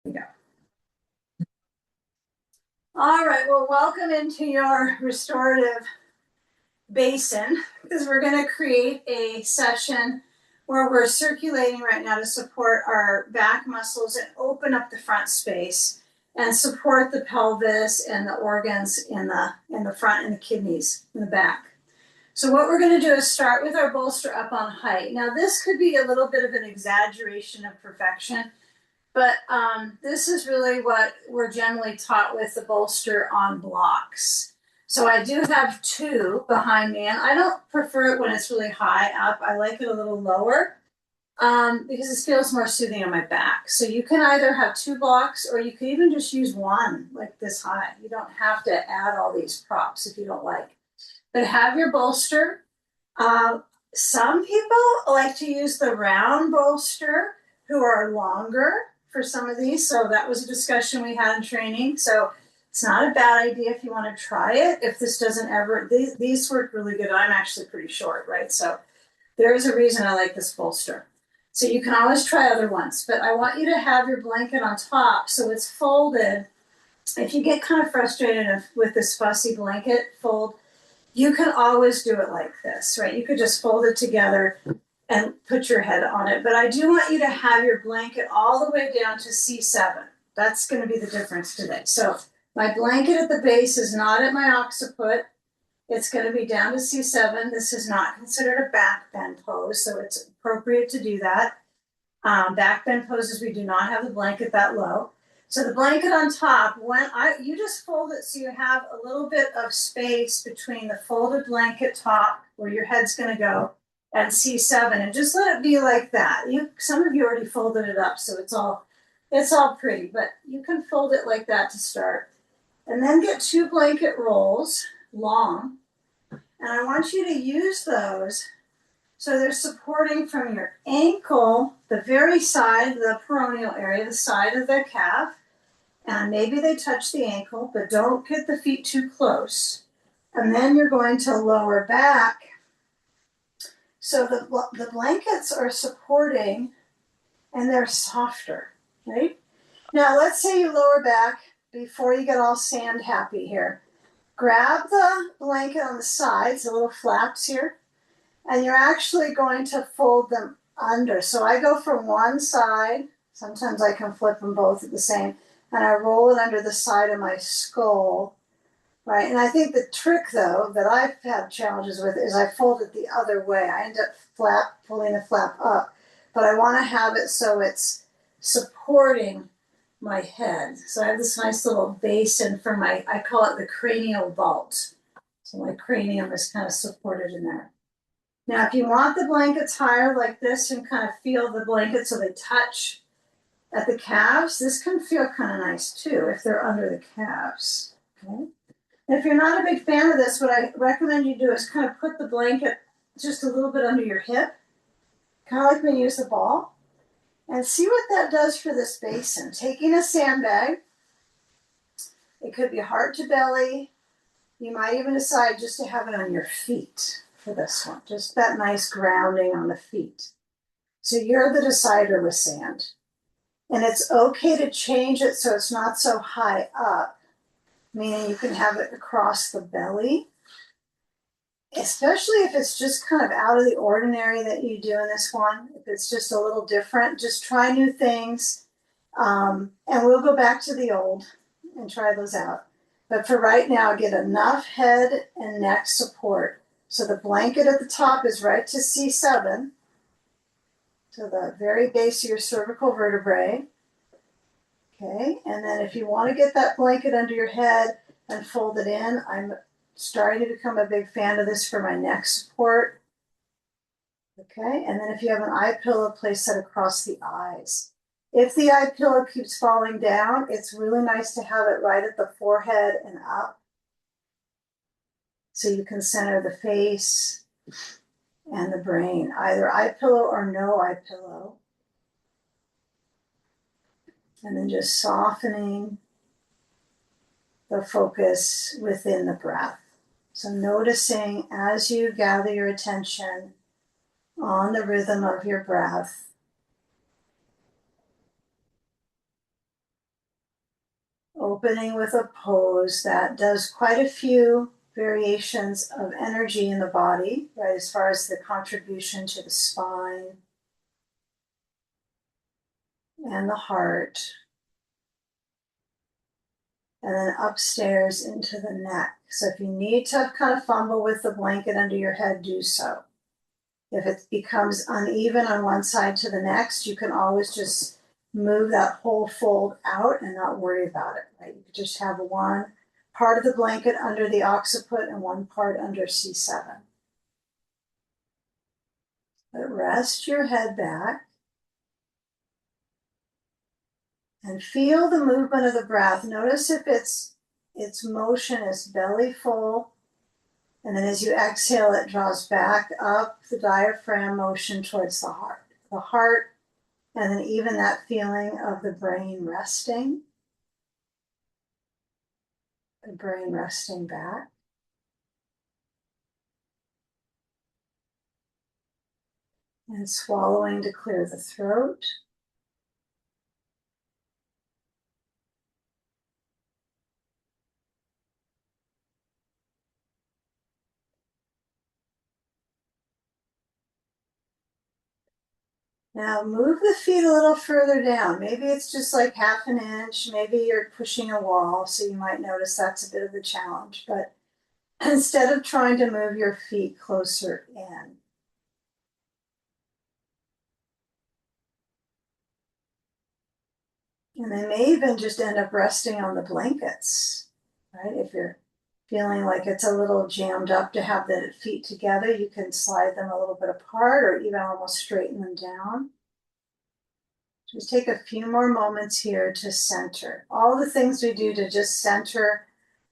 We go. All right, well, welcome into your restorative basin because we're going to create a session where we're circulating right now to support our back muscles and open up the front space and support the pelvis and the organs in the front and the kidneys in the back. So what we're going to do is start with our bolster up on height. Now this could be a little bit of an exaggeration of perfection, but this is really what we're generally taught with the bolster on blocks. So I do have two behind me, and I don't prefer it when it's really high up. I like it a little lower because it feels more soothing on my back. So you can either have two blocks or you can even just use one like this high. You don't have to add all these props if you don't like. But have your bolster. Some people like to use the round bolster who are longer for some of these. So that was a discussion we had in training. So it's not a bad idea if you want to try it. If this doesn't ever, these work really good. I'm actually pretty short, right? So there is a reason I like this bolster. So you can always try other ones, but I want you to have your blanket on top so it's folded. If you get kind of frustrated with this fussy blanket fold, you can always do it like this, right? You could just fold it together and put your head on it. But I do want you to have your blanket all the way down to C7. That's going to be the difference today. So my blanket at the base is not at my occiput. It's going to be down to C7. This is not considered a back bend pose, so it's appropriate to do that. Back bend poses, we do not have the blanket that low. So the blanket on top, you just fold it so you have a little bit of space between the folded blanket top where your head's going to go and C7, and just let it be like that. Some of you already folded it up, so it's all pretty, but you can fold it like that to start. And then get two blanket rolls, long, and I want you to use those so they're supporting from your ankle, the very side, the peroneal area, the side of the calf, and maybe they touch the ankle, but don't get the feet too close. And then you're going to lower back. So the blankets are supporting and they're softer, right? Now let's say you lower back before you get all sand happy here. Grab the blanket on the sides, the little flaps here, and you're actually going to fold them under. So I go from one side, sometimes I can flip them both at the same, and I roll it under the side of my skull, right? And I think the trick, though, that I've had challenges with is I fold it the other way. I end up pulling the flap up, but I want to have it so it's supporting my head. So I have this nice little basin for I call it the cranial vault. So my cranium is kind of supported in there. Now, if you want the blankets higher like this and kind of feel the blanket so they touch at the calves, this can feel kind of nice too if they're under the calves. Okay. And if you're not a big fan of this, what I recommend you do is kind of put the blanket just a little bit under your hip, kind of like when you use the ball, and see what that does for this basin. Taking a sandbag, it could be heart to belly. You might even decide just to have it on your feet for this one, just that nice grounding on the feet. So you're the decider with sand. And it's okay to change it so it's not so high up, meaning you can have it across the belly, especially if it's just kind of out of the ordinary that you do in this one. If it's just a little different, just try new things. And we'll go back to the old and try those out. But for right now, get enough head and neck support. So the blanket at the top is right to C7, to the very base of your cervical vertebrae. Okay, and then if you want to get that blanket under your head and fold it in, I'm starting to become a big fan of this for my neck support. Okay, and then if you have an eye pillow, place that across the eyes. If the eye pillow keeps falling down, it's really nice to have it right at the forehead and up. So you can center the face and the brain, either eye pillow or no eye pillow. And then just softening the focus within the breath. So noticing as you gather your attention on the rhythm of your breath, opening with a pose that does quite a few variations of energy in the body, right, as far as the contribution to the spine and the heart, and then upstairs into the neck. So if you need to kind of fumble with the blanket under your head, do so. If it becomes uneven on one side to the next, you can always just move that whole fold out and not worry about it, right? You could just have one part of the blanket under the occiput and one part under C7. But rest your head back and feel the movement of the breath. Notice if its motion is belly full, and then as you exhale, it draws back up the diaphragm motion towards the heart. The heart, and then even that feeling of the brain resting. The brain resting back. And swallowing to clear the throat. Now move the feet a little further down. Maybe it's just like half an inch. Maybe you're pushing a wall, so you might notice that's a bit of a challenge. But instead of trying to move your feet closer in. And they may even just end up resting on the blankets, right? If you're feeling like it's a little jammed up to have the feet together, you can slide them a little bit apart or even almost straighten them down. Just take a few more moments here to center. All the things we do to just center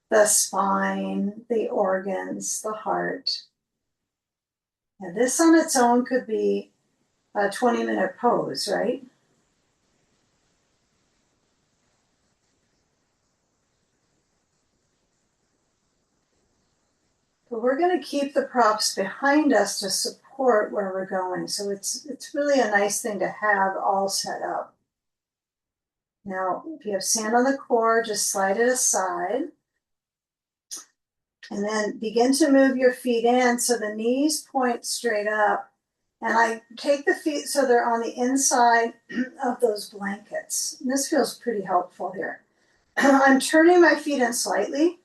the spine, the organs, the heart. And this on its own could be a 20-minute pose, right? But we're going to keep the props behind us to support where we're going. So it's really a nice thing to have all set up. Now, if you have sand on the core, just slide it aside. And then begin to move your feet in so the knees point straight up. And I take the feet so they're on the inside of those blankets. And this feels pretty helpful here. I'm turning my feet in slightly.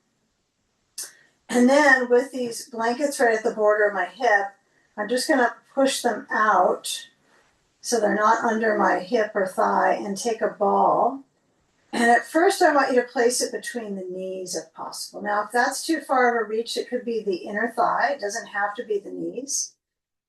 And then with these blankets right at the border of my hip, I'm just going to push them out so they're not under my hip or thigh, and take a ball. And at first I want you to place it between the knees if possible. Now, if that's too far of a reach, it could be the inner thigh. It doesn't have to be the knees.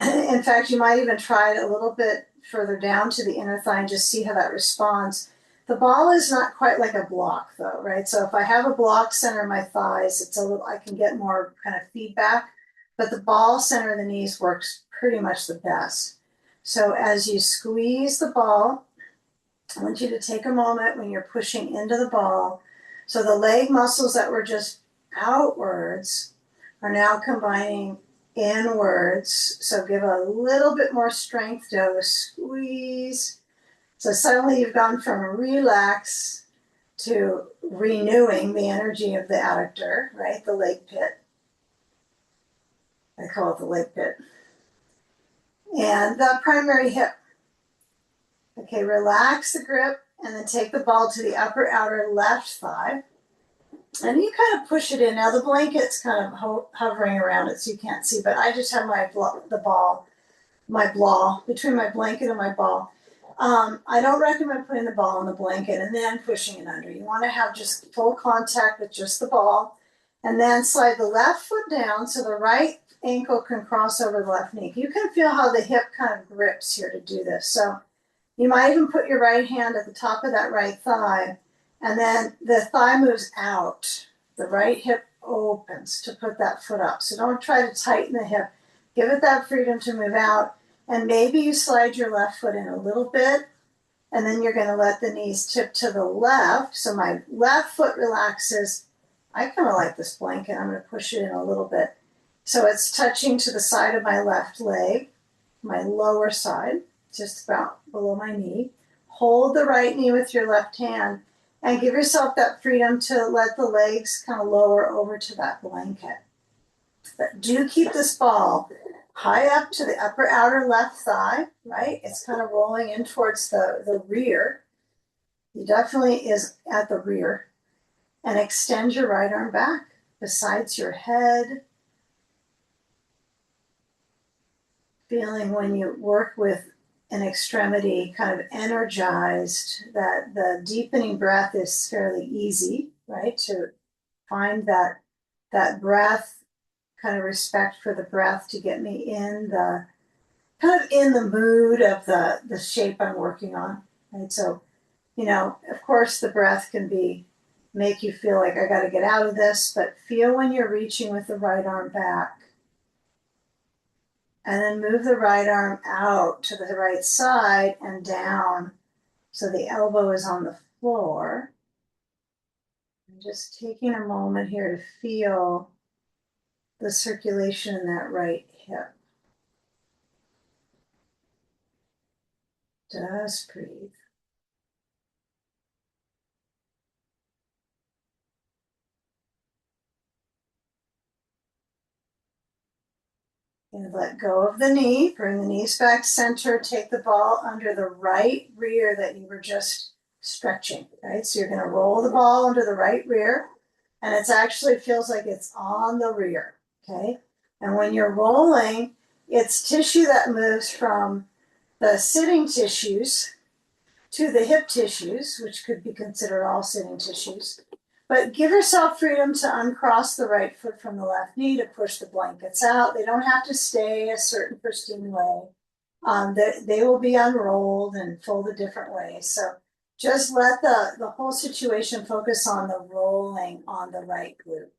In fact, you might even try it a little bit further down to the inner thigh and just see how that responds. The ball is not quite like a block though, right? So if I have a block center in my thighs, it's a little, I can get more kind of feedback, but the ball center of the knees works pretty much the best. So as you squeeze the ball, I want you to take a moment when you're pushing into the ball. So the leg muscles that were just outwards are now combining inwards. So give a little bit more strength dose, squeeze. So suddenly you've gone from relax to renewing the energy of the adductor, right? The leg pit. I call it the leg pit. And the primary hip. Okay, relax the grip and then take the ball to the upper outer left thigh. And you kind of push it in. Now the blanket's kind of hovering around it so you can't see, but I just have my ball between my blanket and my ball. I don't recommend putting the ball on the blanket and then pushing it under. You want to have just full contact with just the ball, and then slide the left foot down so the right ankle can cross over the left knee. You can feel how the hip kind of grips here to do this. So you might even put your right hand at the top of that right thigh, and then the thigh moves out. The right hip opens to put that foot up. So don't try to tighten the hip. Give it that freedom to move out. And maybe you slide your left foot in a little bit, and then you're going to let the knees tip to the left. So my left foot relaxes. I kind of like this blanket. I'm going to push it in a little bit. So it's touching to the side of my left leg, my lower side, just about below my knee. Hold the right knee with your left hand, And give yourself that freedom to let the legs kind of lower over to that blanket. But do keep this ball high up to the upper outer left thigh, right? It's kind of rolling in towards the rear. It definitely is at the rear. And extend your right arm back besides your head. Feeling when you work with an extremity kind of energized, that the deepening breath is fairly easy, right? To find that breath, kind of respect for the breath to get me in the kind of in the mood of the shape I'm working on. Right. So, of course the breath can make you feel like I got to get out of this, but feel when you're reaching with the right arm back. And then move the right arm out to the right side and down so the elbow is on the floor. And just taking a moment here to feel the circulation in that right hip. Just breathe. And let go of the knee, bring the knees back center, take the ball under the right rear that you were just stretching, right? So you're gonna roll the ball under the right rear, and it actually feels like it's on the rear, okay? And when you're rolling, it's tissue that moves from the sitting tissues to the hip tissues, which could be considered all sitting tissues. But give yourself freedom to uncross the right foot from the left knee to push the blankets out. They don't have to stay a certain pristine way. They will be unrolled and folded different ways. So just let the whole situation focus on the rolling on the right glute.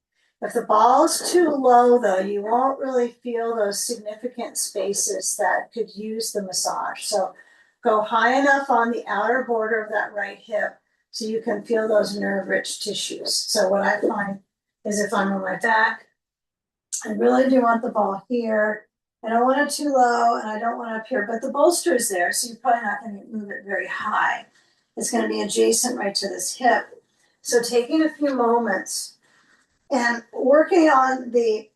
If the ball's too low, though, you won't really feel those significant spaces that could use the massage. So go high enough on the outer border of that right hip so you can feel those nerve-rich tissues. So what I find is if I'm on my back, I really do want the ball here. I don't want it too low and I don't want it up here, but the bolster is there, so you're probably not going to move it very high. It's going to be adjacent right to this hip. So taking a few moments and working on the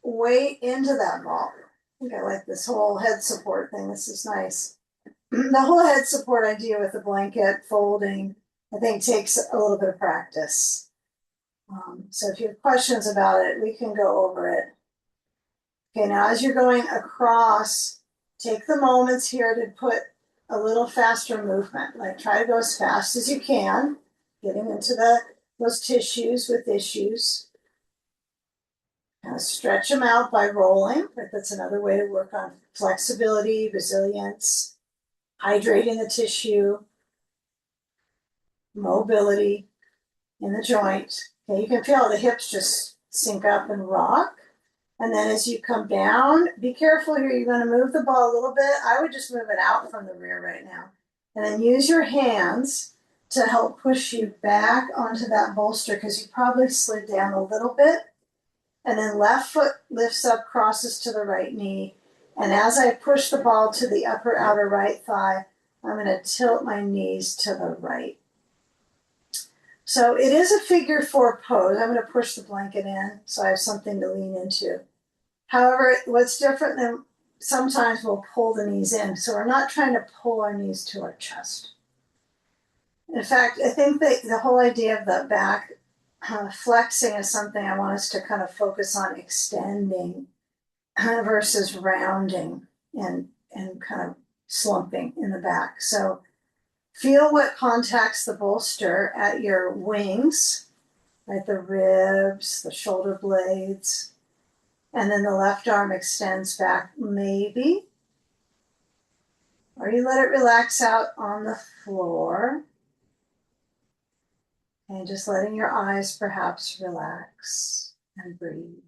weight into that ball. I think I like this whole head support thing. This is nice. The whole head support idea with the blanket folding, I think, takes a little bit of practice. So if you have questions about it, we can go over it. Okay, now as you're going across, take the moments here to put a little faster movement. Like try to go as fast as you can, getting into those tissues with issues. Kind of stretch them out by rolling, but that's another way to work on flexibility, resilience, hydrating the tissue, mobility in the joint. Okay, you can feel the hips just sink up and rock. And then as you come down, be careful here. You're going to move the ball a little bit. I would just move it out from the rear right now. And then use your hands to help push you back onto that bolster because you probably slid down a little bit. And then left foot lifts up, crosses to the right knee. And as I push the ball to the upper outer right thigh, I'm going to tilt my knees to the right. So it is a figure 4 pose. I'm going to push the blanket in so I have something to lean into. However, what's different than sometimes we'll pull the knees in. So we're not trying to pull our knees to our chest. In fact, I think that the whole idea of the back flexing is something I want us to kind of focus on extending versus rounding and kind of slumping in the back. So feel what contacts the bolster at your wings, right? The ribs, the shoulder blades, and then the left arm extends back maybe, or you let it relax out on the floor. And just letting your eyes perhaps relax and breathe.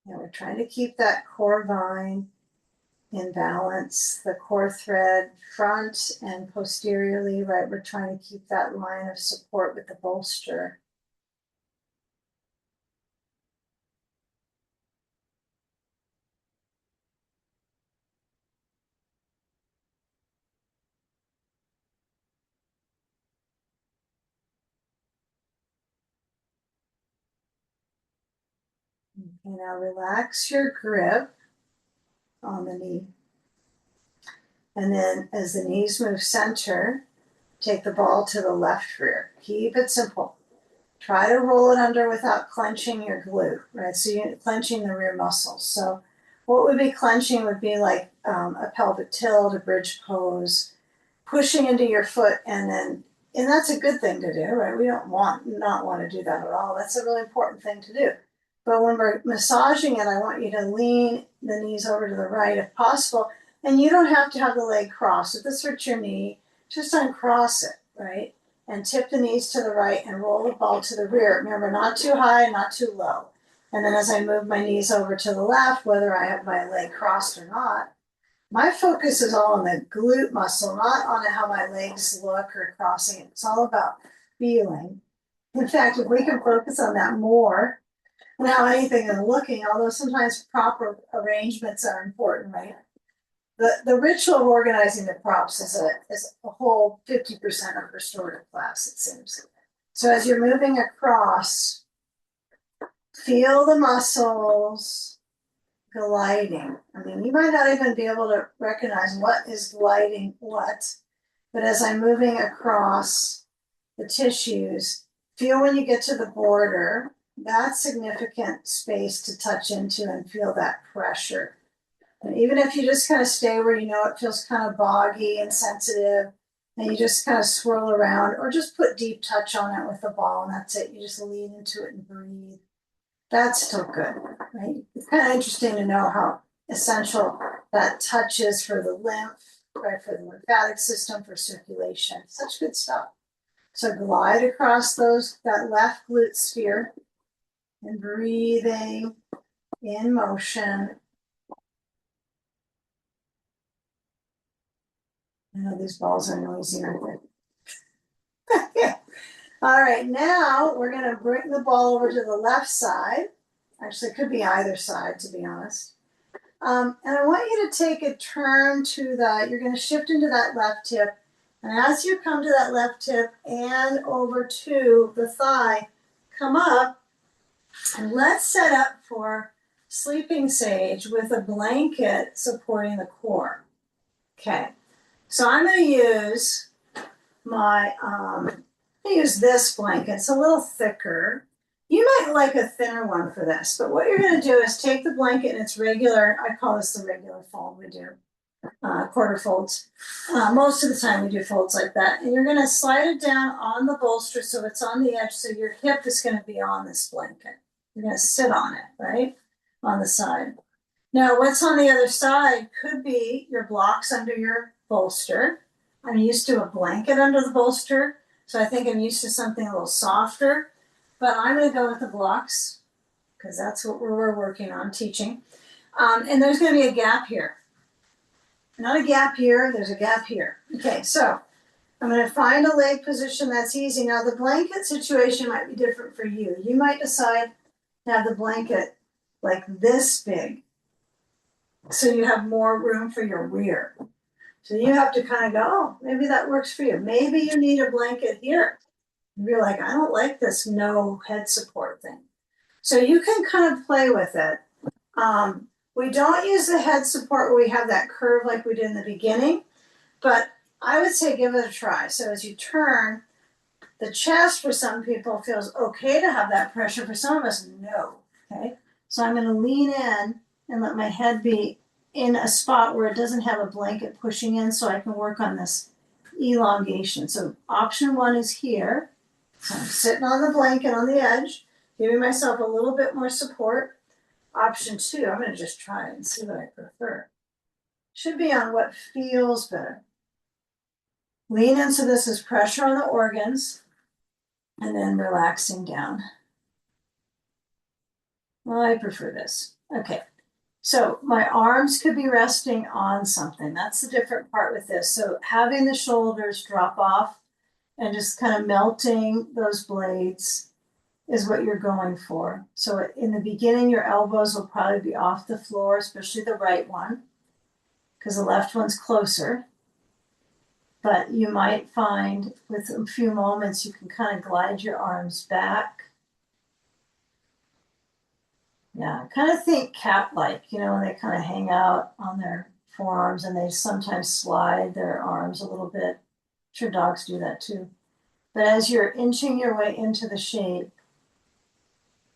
And we're trying to keep that core vine in balance, the core thread front and posteriorly, right? We're trying to keep that line of support with the bolster. Okay, now relax your grip on the knee. And then as the knees move center, take the ball to the left rear. Keep it simple. Try to roll it under without clenching your glute, right? So you're clenching the rear muscles. So what would be clenching would be like a pelvic tilt, a bridge pose, pushing into your foot, and that's a good thing to do, right? We don't not want to do that at all. That's a really important thing to do. But when we're massaging it, I want you to lean the knees over to the right if possible. And you don't have to have the leg crossed. If this hurts your knee, just uncross it, right? And tip the knees to the right and roll the ball to the rear. Remember, not too high, not too low. And then as I move my knees over to the left, whether I have my leg crossed or not, my focus is all on the glute muscle, not on how my legs look or crossing. It's all about feeling. In fact, if we can focus on that more than how anything is looking, although sometimes proper arrangements are important, right? The ritual of organizing the props is a whole 50% of restorative class, it seems. So as you're moving across, feel the muscles gliding. I mean, you might not even be able to recognize what is gliding what, but as I'm moving across the tissues, feel when you get to the border, that's significant space to touch into and feel that pressure. And even if you just kind of stay where you know it feels kind of boggy and sensitive, and you just kind of swirl around, or just put deep touch on it with the ball, and that's it. You just lean into it and breathe. That's still good, right? It's kind of interesting to know how essential that touch is for the lymph, right? For the lymphatic system, for circulation. Such good stuff. So glide across that left glute sphere and breathing in motion. I know these balls are noisy, aren't they? All right, now we're going to bring the ball over to the left side. Actually, it could be either side, to be honest. And I want you to take a turn to you're going to shift into that left hip. And as you come to that left hip and over to the thigh, come up and let's set up for sleeping sage with a blanket supporting the core. Okay, so I'm going to use this blanket. It's a little thicker. You might like a thinner one for this, but what you're going to do is take the blanket in its regular, I call this the regular fold, we do quarter folds. Most of the time we do folds like that. And you're going to slide it down on the bolster so it's on the edge, so your hip is going to be on this blanket. You're going to sit on it, right? On the side. Now, what's on the other side could be your blocks under your bolster. I'm used to a blanket under the bolster, so I think I'm used to something a little softer. But I'm going to go with the blocks because that's what we're working on teaching. And there's going to be a gap here. Not a gap here, there's a gap here. Okay, so I'm going to find a leg position that's easy. Now, the blanket situation might be different for you. You might decide to have the blanket like this big, so you have more room for your rear. So you have to kind of go, oh, maybe that works for you. Maybe you need a blanket here. You're like, I don't like this no head support thing. So you can kind of play with it. We don't use the head support where we have that curve like we did in the beginning, but I would say give it a try. So as you turn, the chest for some people feels okay to have that pressure. For some of us, no. Okay. So I'm going to lean in and let my head be in a spot where it doesn't have a blanket pushing in, so I can work on this elongation. So option one is here. So I'm sitting on the blanket on the edge, giving myself a little bit more support. Option two, I'm going to just try and see what I prefer. Should be on what feels better. Lean into this as pressure on the organs, and then relaxing down. Well, I prefer this. Okay, so my arms could be resting on something. That's the different part with this. So having the shoulders drop off and just kind of melting those blades is what you're going for. So in the beginning, your elbows will probably be off the floor, especially the right one, because the left one's closer. But you might find with a few moments, you can kind of glide your arms back Yeah, kind of think cat-like, you know, when they kind of hang out on their forearms and they sometimes slide their arms a little bit. I'm sure dogs do that too. But as you're inching your way into the shape,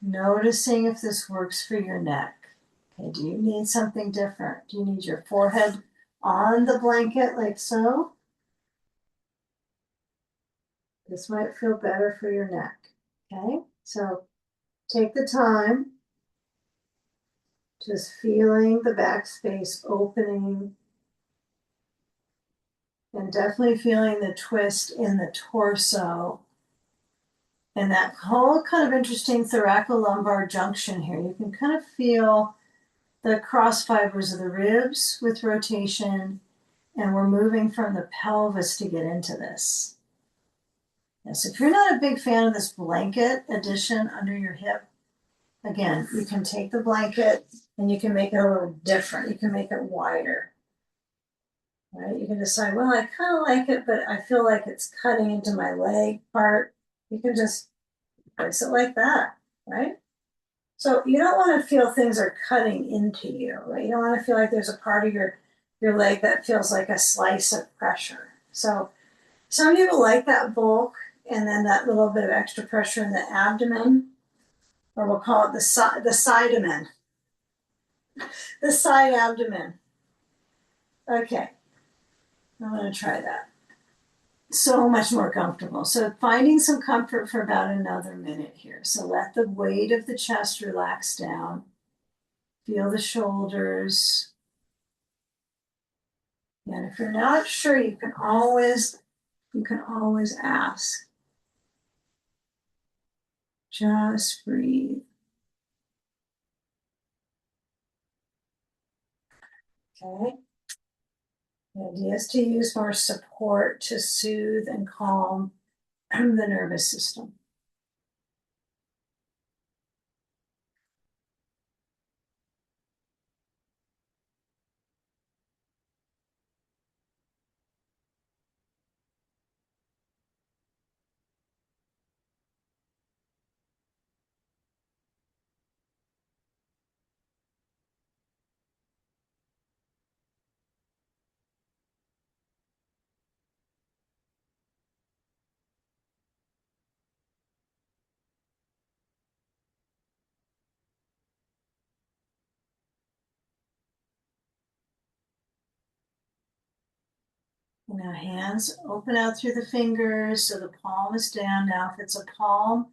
noticing if this works for your neck. Okay, do you need something different? Do you need your forehead on the blanket like so? This might feel better for your neck. Okay, so take the time, just feeling the back space opening and definitely feeling the twist in the torso and that whole kind of interesting thoracolumbar junction here. You can kind of feel the cross fibers of the ribs with rotation, and we're moving from the pelvis to get into this. Yes, if you're not a big fan of this blanket addition under your hip, again, you can take the blanket and you can make it a little different. You can make it wider. Right? You can decide, well, I kind of like it, but I feel like it's cutting into my leg part. You can just place it like that, right? So you don't want to feel things are cutting into you, right? You don't want to feel like there's a part of your leg that feels like a slice of pressure. So some people like that bulk and then that little bit of extra pressure in the abdomen, or we'll call it the sidemen, the side abdomen. Okay, I'm going to try that. So much more comfortable. So finding some comfort for about another minute here. So let the weight of the chest relax down. Feel the shoulders. And if you're not sure, you can always ask. Just breathe. Okay. The idea is to use more support to soothe and calm the nervous system. Now hands open out through the fingers so the palm is down. Now if it's a palm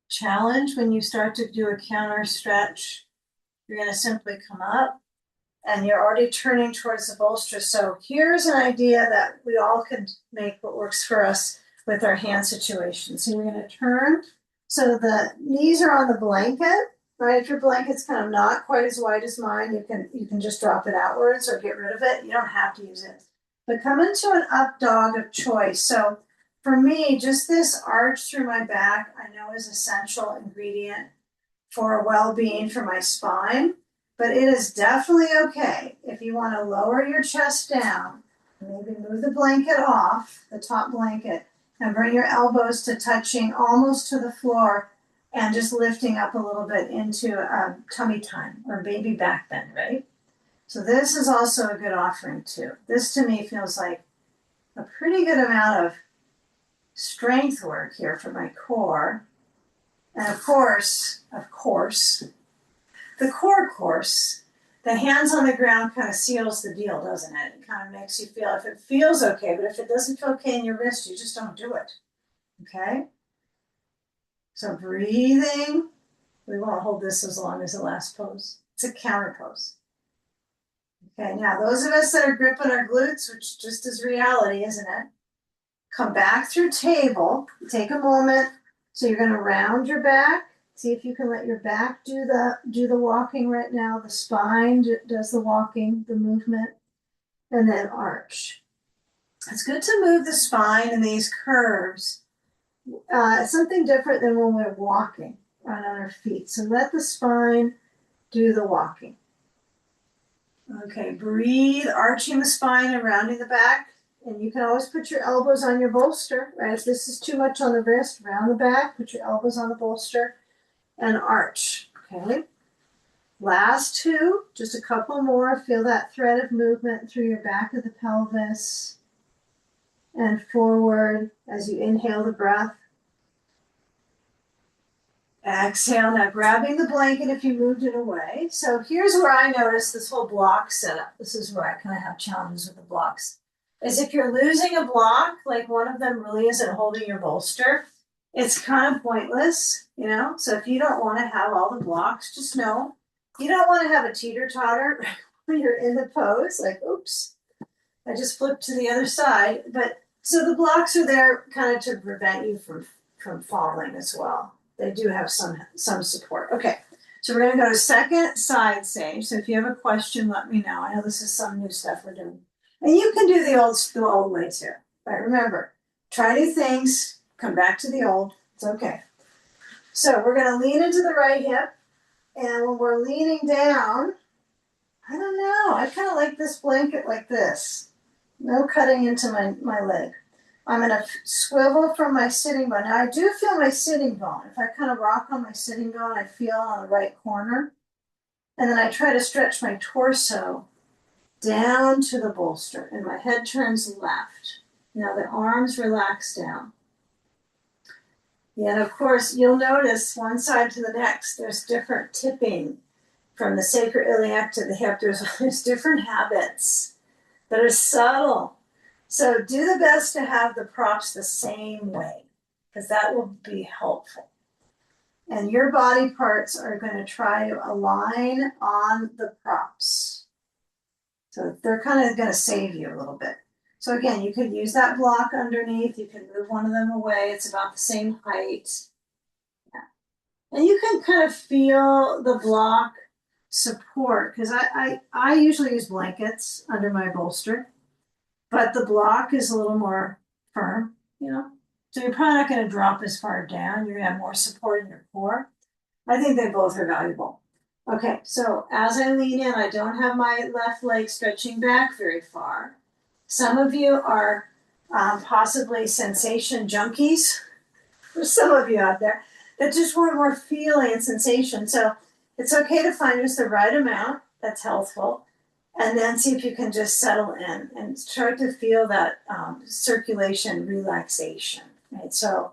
challenge, when you start to do a counter stretch, you're going to simply come up and you're already turning towards the bolster. So here's an idea that we all can make what works for us with our hand situation. So you're going to turn so the knees are on the blanket, right? If your blanket's kind of not quite as wide as mine, you can just drop it outwards or get rid of it. You don't have to use it. But come into an up dog of choice. So for me, just this arch through my back, I know is essential ingredient for well-being for my spine, but it is definitely okay if you want to lower your chest down, maybe move the blanket off, the top blanket, and bring your elbows to touching almost to the floor and just lifting up a little bit into tummy time or baby back bend, right? So this is also a good offering too. This to me feels like a pretty good amount of strength work here for my core. And of course, the core course, the hands on the ground kind of seals the deal, doesn't it? It kind of makes you feel, if it feels okay, but if it doesn't feel okay in your wrist, you just don't do it. Okay? So breathing. We won't hold this as long as the last pose. It's a counter pose. Okay, now those of us that are gripping our glutes, which just is reality, isn't it? Come back through table. Take a moment. So you're going to round your back. See if you can let your back do the walking right now. The spine does the walking, the movement, and then arch. It's good to move the spine in these curves. It's something different than when we're walking on our feet. So let the spine do the walking. Okay, breathe, arching the spine and rounding the back. And you can always put your elbows on your bolster, right? If this is too much on the wrist, round the back, put your elbows on the bolster and arch, okay? Last two, just a couple more. Feel that thread of movement through your back of the pelvis and forward as you inhale the breath. Exhale, now grabbing the blanket if you moved it away. So here's where I notice this whole block setup. This is where I kind of have challenges with the blocks. Is if you're losing a block, like one of them really isn't holding your bolster, it's kind of pointless, you know? So if you don't want to have all the blocks, just know you don't want to have a teeter-totter when you're in the pose, like, oops, I just flipped to the other side. But so the blocks are there kind of to prevent you from falling as well. They do have some support. Okay, so we're going to go to second side sage. So if you have a question, let me know. I know this is some new stuff we're doing. And you can do the old way too. But remember, try new things, come back to the old. It's okay. So we're going to lean into the right hip. And when we're leaning down, I don't know, I kind of like this blanket like this. No cutting into my leg. I'm going to swivel from my sitting bone. Now I do feel my sitting bone. If I kind of rock on my sitting bone, I feel on the right corner. And then I try to stretch my torso down to the bolster and my head turns left. Now the arms relax down. Yeah, and of course you'll notice one side to the next, there's different tipping from the sacroiliac to the hip. There's different habits that are subtle. So do the best to have the props the same way, because that will be helpful. And your body parts are going to try to align on the props. So they're kind of going to save you a little bit. So again, you could use that block underneath. You can move one of them away. It's about the same height. Yeah. And you can kind of feel the block support, because I usually use blankets under my bolster. But the block is a little more firm, you know? So you're probably not going to drop as far down. You're going to have more support in your core. I think they both are valuable. Okay, so as I lean in, I don't have my left leg stretching back very far. Some of you are possibly sensation junkies. There's some of you out there that just want more feeling and sensation. So it's okay to find just the right amount that's healthful. And then see if you can just settle in and start to feel that circulation relaxation, right? So,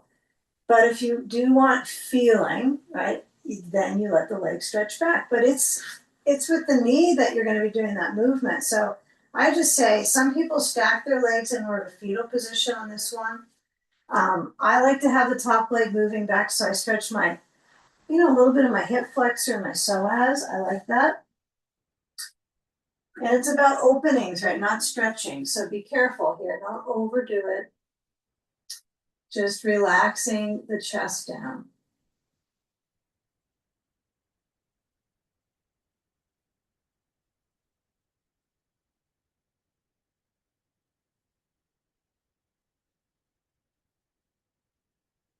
but if you do want feeling, right, then you let the leg stretch back. But it's with the knee that you're going to be doing that movement. So I just say some people stack their legs in more of a fetal position on this one. I like to have the top leg moving back, so I stretch my, a little bit of my hip flexor and my psoas. I like that. And it's about openings, right? Not stretching. So be careful here. Don't overdo it. Just relaxing the chest down.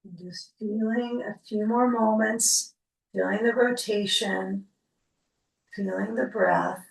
And just feeling a few more moments, feeling the rotation, feeling the breath.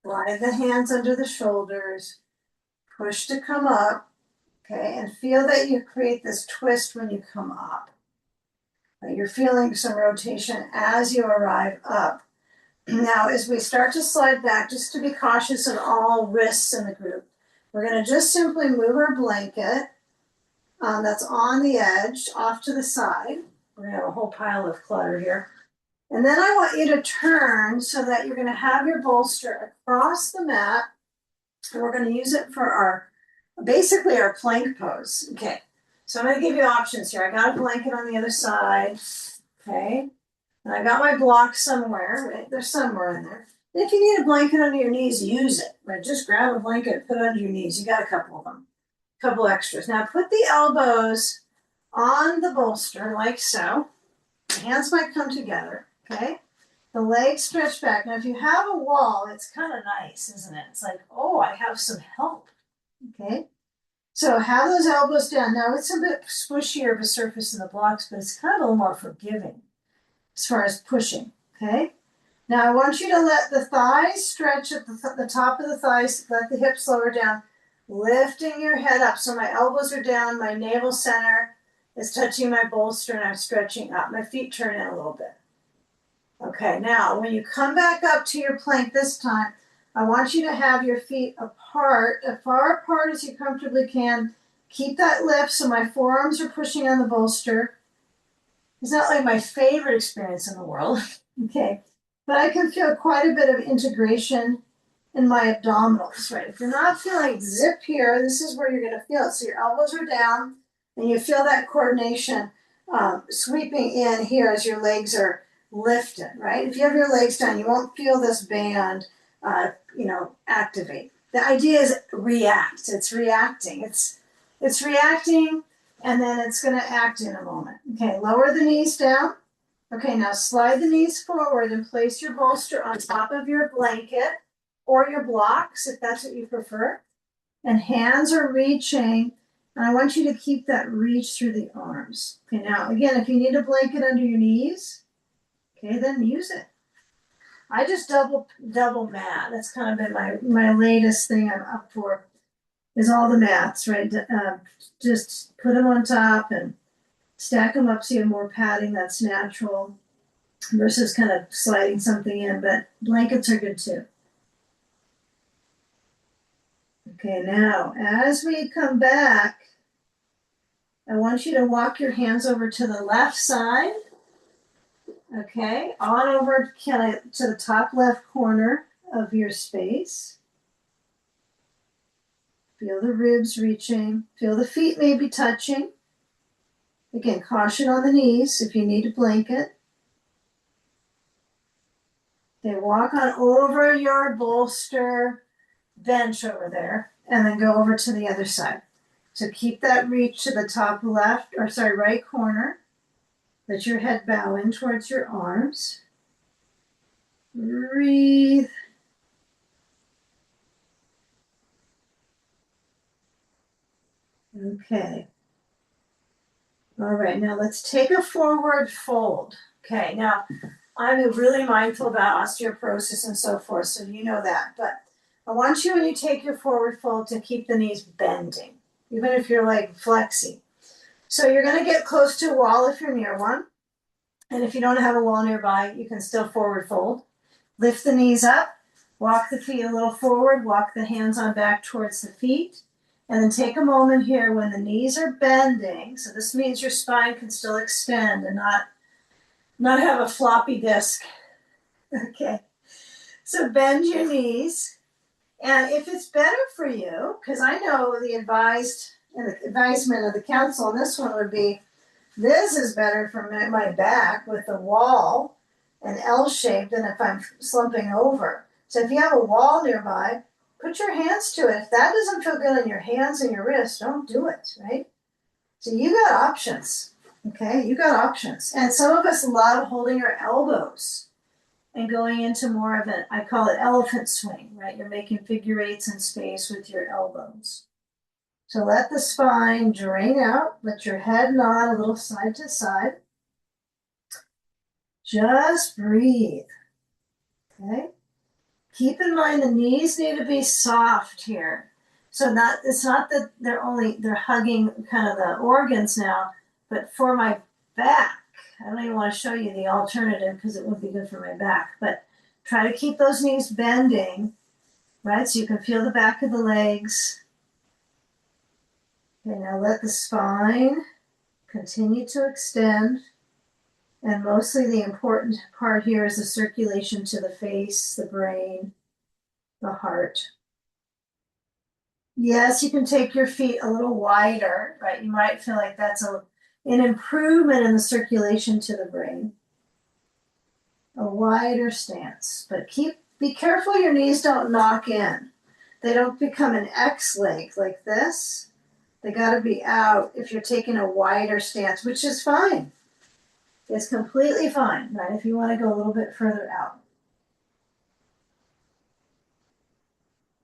Slide the hands under the shoulders, push to come up, okay, and feel that you create this twist when you come up. You're feeling some rotation as you arrive up. Now, as we start to slide back, just to be cautious of all wrists in the group, we're going to just simply move our blanket that's on the edge off to the side. We're going to have a whole pile of clutter here. And then I want you to turn so that you're going to have your bolster across the mat. And we're going to use it for our basically our plank pose. Okay, so I'm going to give you options here. I got a blanket on the other side. Okay, and I got my block somewhere. Right, there's somewhere in there. And if you need a blanket under your knees, use it. Right, just grab a blanket, put it under your knees. You got a couple of them, a couple extras. Now put the elbows on the bolster like so. The hands might come together. Okay. The legs stretch back. Now, if you have a wall, it's kind of nice, isn't it? It's like, oh, I have some help. Okay. So have those elbows down. Now, it's a bit squishier of a surface in the blocks, but it's kind of a little more forgiving as far as pushing. Okay. Now, I want you to let the thighs stretch at the top of the thighs, let the hips lower down, lifting your head up. So my elbows are down, my navel center is touching my bolster, and I'm stretching up. My feet turn in a little bit. Okay, now when you come back up to your plank this time, I want you to have your feet apart, as far apart as you comfortably can. Keep that lift so my forearms are pushing on the bolster. It's not like my favorite experience in the world, okay? But I can feel quite a bit of integration in my abdominals, right? If you're not feeling zip here, this is where you're gonna feel it. So your elbows are down and you feel that coordination sweeping in here as your legs are lifted, right? If you have your legs down, you won't feel this band, activate. The idea is react. It's reacting. It's reacting, and then it's going to act in a moment. Okay, lower the knees down. Okay, now slide the knees forward and place your bolster on top of your blanket or your blocks, if that's what you prefer. And hands are reaching. And I want you to keep that reach through the arms. Okay, now again, if you need a blanket under your knees, okay, then use it. I just double mat. That's kind of been my latest thing I'm up for, is all the mats, right? Just put them on top and stack them up so you have more padding that's natural versus kind of sliding something in, but blankets are good too. Okay, now as we come back, I want you to walk your hands over to the left side. Okay, on over kind of to the top left corner of your space. Feel the ribs reaching. Feel the feet maybe touching. Again, caution on the knees if you need a blanket. Okay, walk on over your bolster bench over there and then go over to the other side. So keep that reach to the top left, or sorry, right corner. Let your head bow in towards your arms. Breathe. Okay. All right, now let's take a forward fold. Okay, now I'm really mindful about osteoporosis and so forth, so you know that. But I want you, when you take your forward fold, to keep the knees bending, even if you're like flexing. So you're going to get close to a wall if you're near one. And if you don't have a wall nearby, you can still forward fold. Lift the knees up, walk the feet a little forward, walk the hands on back towards the feet. And then take a moment here when the knees are bending. So this means your spine can still extend and not have a floppy disc. Okay. So bend your knees. And if it's better for you, because I know the advisement of the council on this one would be, this is better for my back with the wall and L-shaped than if I'm slumping over. So if you have a wall nearby, put your hands to it. If that doesn't feel good on your hands and your wrists, don't do it, right? So you got options, okay? You got options. And some of us love holding our elbows and going into more of an, I call it elephant swing, right? You're making figure eights in space with your elbows. So let the spine drain out. Let your head nod a little side to side. Just breathe, okay? Keep in mind the knees need to be soft here. So it's not that they're hugging kind of the organs now, but for my back, I don't even want to show you the alternative because it wouldn't be good for my back, but try to keep those knees bending, right? So you can feel the back of the legs. Okay, now let the spine continue to extend. And mostly the important part here is the circulation to the face, the brain, the heart. Yes, you can take your feet a little wider, right? You might feel like that's an improvement in the circulation to the brain. A wider stance, but be careful your knees don't knock in. They don't become an X leg like this. They got to be out if you're taking a wider stance, which is fine. It's completely fine, right? If you want to go a little bit further out.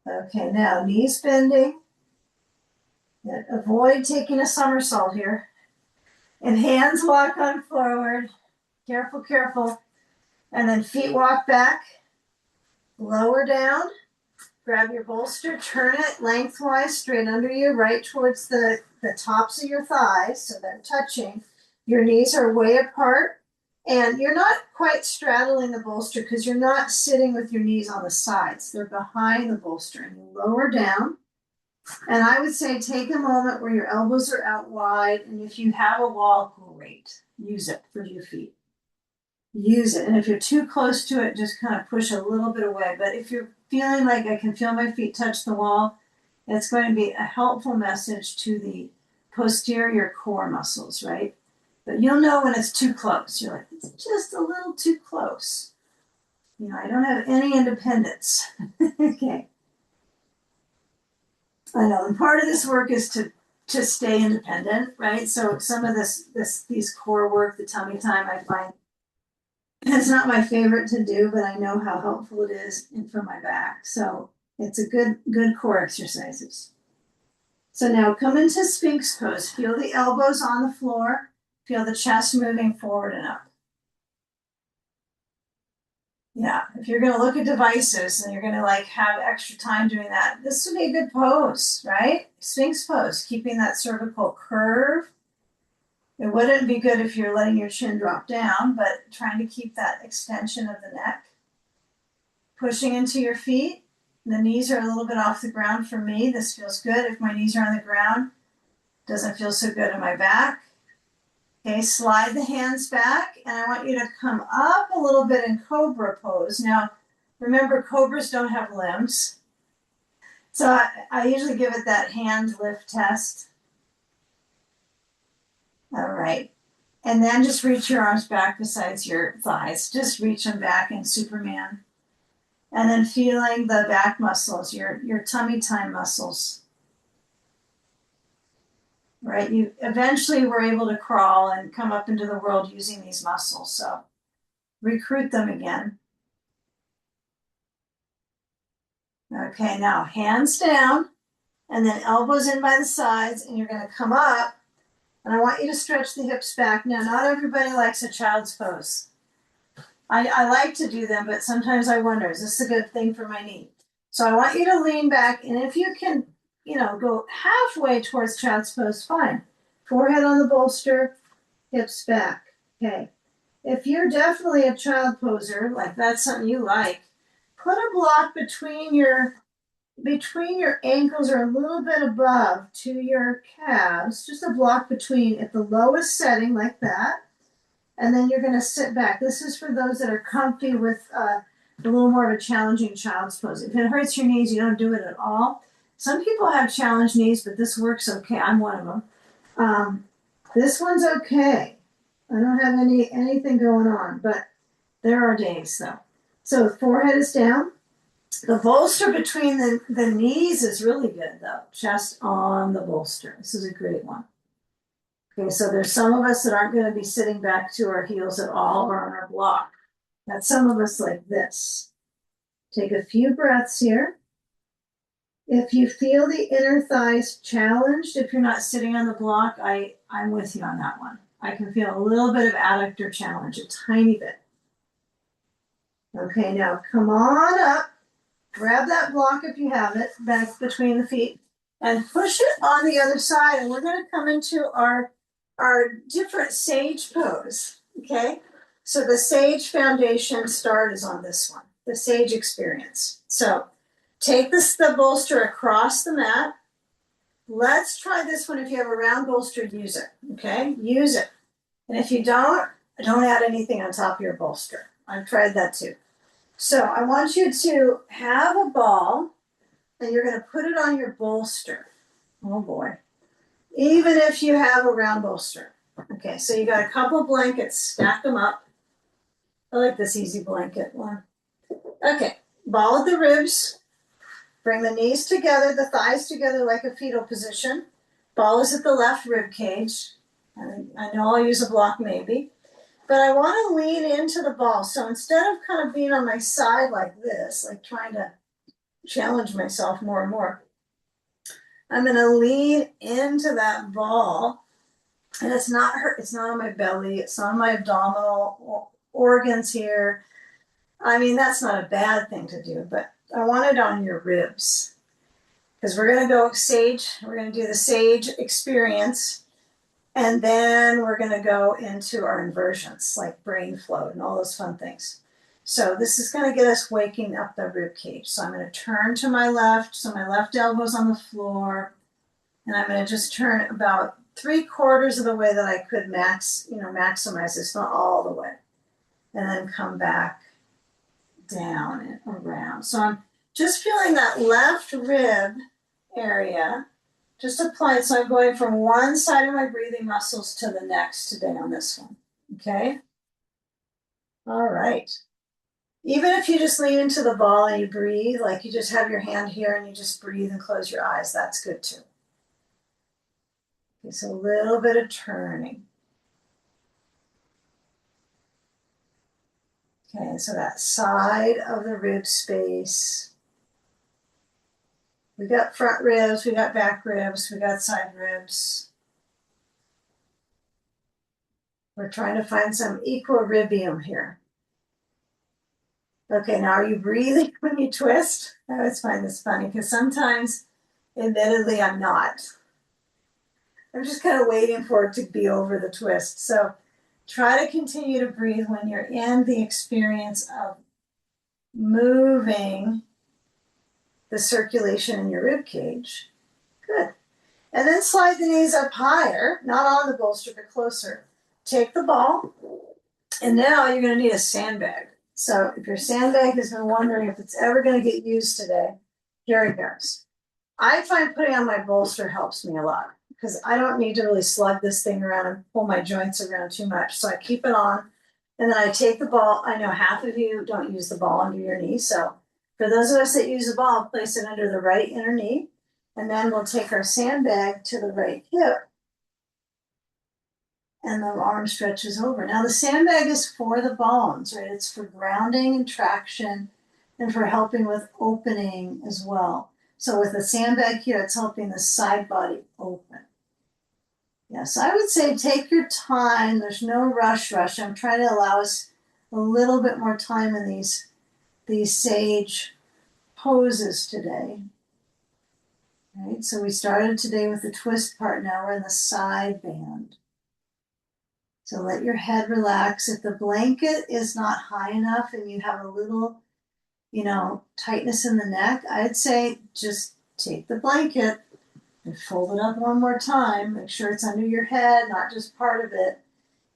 Okay, now knees bending. Avoid taking a somersault here. And hands walk on forward. Careful, careful. And then feet walk back. Lower down. Grab your bolster, turn it lengthwise straight under you, right towards the tops of your thighs so they're touching. Your knees are way apart. And you're not quite straddling the bolster because you're not sitting with your knees on the sides. They're behind the bolster. And you lower down. And I would say take a moment where your elbows are out wide. And if you have a wall, great. Use it for your feet. Use it. And if you're too close to it, just kind of push a little bit away. But if you're feeling like I can feel my feet touch the wall, it's going to be a helpful message to the posterior core muscles, right? But you'll know when it's too close. You're like, it's just a little too close. You know, I don't have any independence. Okay. I know, and part of this work is to stay independent, right? So some of these core work, the tummy time, I find it's not my favorite to do, but I know how helpful it is for my back. So it's a good core exercises. So now come into Sphinx pose. Feel the elbows on the floor. Feel the chest moving forward and up. Yeah, if you're going to look at devices and you're going to like have extra time doing that, this would be a good pose, right? Sphinx pose, keeping that cervical curve. It wouldn't be good if you're letting your chin drop down, but trying to keep that extension of the neck. Pushing into your feet. The knees are a little bit off the ground for me. This feels good. If my knees are on the ground, doesn't feel so good in my back. Okay, slide the hands back, and I want you to come up a little bit in cobra pose. Now, remember, cobras don't have limbs. So I usually give it that hand lift test. All right. And then just reach your arms back besides your thighs. Just reach them back in Superman. And then feeling the back muscles, your tummy time muscles. Right? You eventually were able to crawl and come up into the world using these muscles. So recruit them again. Okay, now hands down and then elbows in by the sides, and you're going to come up. And I want you to stretch the hips back. Now, not everybody likes a child's pose. I like to do them, but sometimes I wonder, is this a good thing for my knee? So I want you to lean back, and if you can, go halfway towards child's pose, fine. Forehead on the bolster, hips back. Okay. If you're definitely a child poser, like that's something you like, put a block between your ankles or a little bit above to your calves, just a block between at the lowest setting like that. And then you're going to sit back. This is for those that are comfy with a little more of a challenging child's pose. If it hurts your knees, you don't do it at all. Some people have challenged knees, but this works okay. I'm one of them. This one's okay. I don't have anything going on, but there are days though. So forehead is down. The bolster between the knees is really good though. Chest on the bolster. This is a great one. Okay, so there's some of us that aren't going to be sitting back to our heels at all or on our block. That's some of us like this. Take a few breaths here. If you feel the inner thighs challenged, if you're not sitting on the block, I'm with you on that one. I can feel a little bit of adductor challenge, a tiny bit. Okay, now come on up. Grab that block if you have it, back between the feet, and push it on the other side. And we're going to come into our different sage pose. Okay, so the sage foundation start is on this one, the sage experience. So take the bolster across the mat. Let's try this one. If you have a round bolster, use it. Okay, use it. And if you don't add anything on top of your bolster. I've tried that too. So I want you to have a ball and you're going to put it on your bolster. Oh boy. Even if you have a round bolster. Okay, so you got a couple blankets, stack them up. I like this easy blanket one. Okay, ball at the ribs. Bring the knees together, the thighs together like a fetal position. Ball is at the left rib cage. I know I'll use a block maybe. But I want to lean into the ball. So instead of kind of being on my side like this, like trying to challenge myself more and more, I'm going to lean into that ball. And it's not hurt. It's not on my belly. It's not on my abdominal organs here. I mean, that's not a bad thing to do, but I want it on your ribs. Because we're going to go sage. We're going to do the sage experience. And then we're going to go into our inversions, like brain float and all those fun things. So this is going to get us waking up the rib cage. So I'm going to turn to my left. So my left elbow's on the floor. And I'm going to just turn about 3/4 of the way that I could maximize this, not all the way. And then come back down and around. So I'm just feeling that left rib area, just apply it. So I'm going from one side of my breathing muscles to the next today on this one. Okay? All right. Even if you just lean into the ball and you breathe, like you just have your hand here and you just breathe and close your eyes, that's good too. Okay, so a little bit of turning. Okay, so that side of the rib space. We got front ribs, we got back ribs, we got side ribs. We're trying to find some equilibrium here. Okay, now are you breathing when you twist? I always find this funny because sometimes, admittedly, I'm not. I'm just kind of waiting for it to be over the twist. So try to continue to breathe when you're in the experience of moving the circulation in your rib cage. Good. And then slide the knees up higher, not on the bolster, but closer. Take the ball, and now you're going to need a sandbag. So if your sandbag has been wondering if it's ever going to get used today, here it goes. I find putting on my bolster helps me a lot because I don't need to really slug this thing around and pull my joints around too much. So I keep it on, and then I take the ball. I know half of you don't use the ball under your knee. So for those of us that use the ball, place it under the right inner knee, and then we'll take our sandbag to the right hip, and the arm stretches over. Now the sandbag is for the bones, right? It's for grounding and traction and for helping with opening as well. So with the sandbag here, it's helping the side body open. Yes, I would say take your time. There's no rush. I'm trying to allow us a little bit more time in these sage poses today. Right, so we started today with the twist part. Now we're in the side band. So let your head relax. If the blanket is not high enough and you have a little, tightness in the neck, I'd say just take the blanket and fold it up one more time. Make sure it's under your head, not just part of it,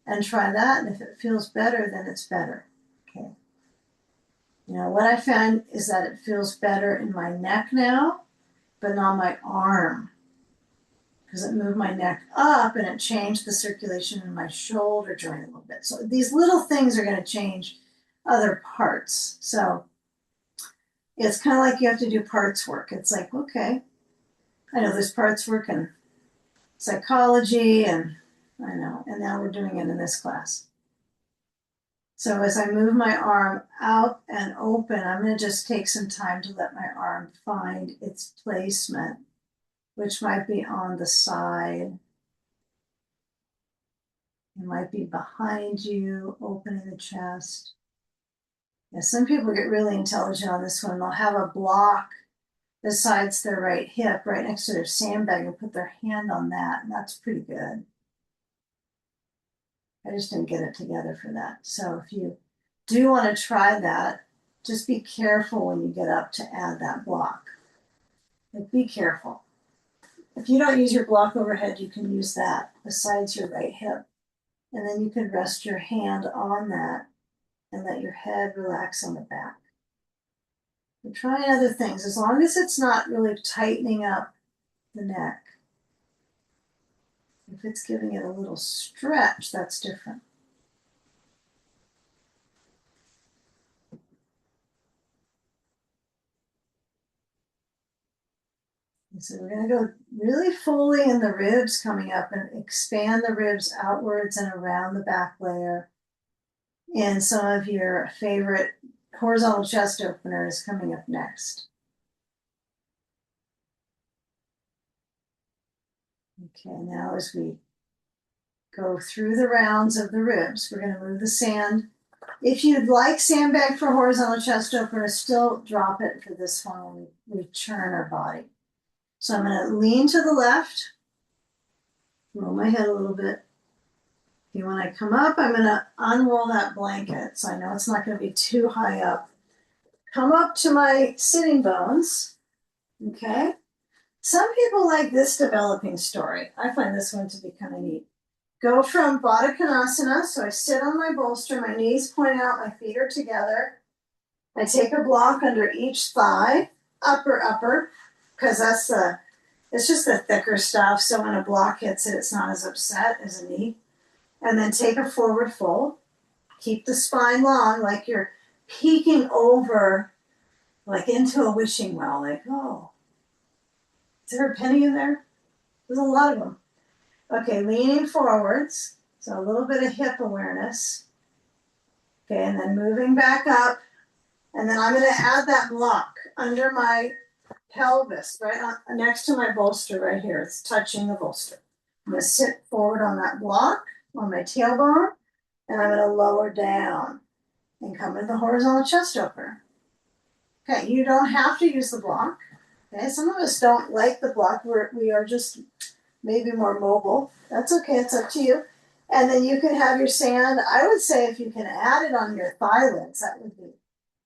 and try that. And if it feels better, then it's better. Okay. What I found is that it feels better in my neck now, but not my arm, because it moved my neck up and it changed the circulation in my shoulder joint a little bit. So these little things are going to change other parts. So it's kind of like you have to do parts work. It's like, okay, I know there's parts work in psychology, and I know, and now we're doing it in this class. So as I move my arm out and open, I'm going to just take some time to let my arm find its placement, which might be on the side. It might be behind you, opening the chest. Yeah, some people get really intelligent on this one. They'll have a block besides their right hip, right next to their sandbag, and put their hand on that, and that's pretty good. I just didn't get it together for that. So if you do want to try that, just be careful when you get up to add that block. Like, be careful. If you don't use your block overhead, you can use that besides your right hip. And then you can rest your hand on that and let your head relax on the back. We're trying other things, as long as it's not really tightening up the neck. If it's giving it a little stretch, that's different. And so we're going to go really fully in the ribs coming up and expand the ribs outwards and around the back layer. And some of your favorite horizontal chest openers coming up next. Okay, now as we go through the rounds of the ribs, we're going to move the sand. If you'd like sandbag for horizontal chest opener, still drop it for this one when we turn our body. So I'm going to lean to the left, roll my head a little bit. And when I come up, I'm going to unroll that blanket so I know it's not going to be too high up. Come up to my sitting bones, okay? Some people like this developing story. I find this one to be kind of neat. Go from Baddha Konasana, so I sit on my bolster, my knees point out, my feet are together. I take a block under each thigh, upper, because it's just the thicker stuff, so when a block hits it, it's not as upset as a knee. And then take a forward fold. Keep the spine long, like you're peeking over, like into a wishing well, like, oh, is there a penny in there? There's a lot of them. Okay, leaning forwards, so a little bit of hip awareness. Okay, and then moving back up, and then I'm going to add that block under my pelvis, right on, next to my bolster right here. It's touching the bolster. I'm going to sit forward on that block, on my tailbone, and I'm going to lower down and come into the horizontal chest opener. Okay, you don't have to use the block. Okay, some of us don't like the block. We are just maybe more mobile. That's okay, it's up to you. And then you can have your sand. I would say if you can add it on your thigh lids, that would be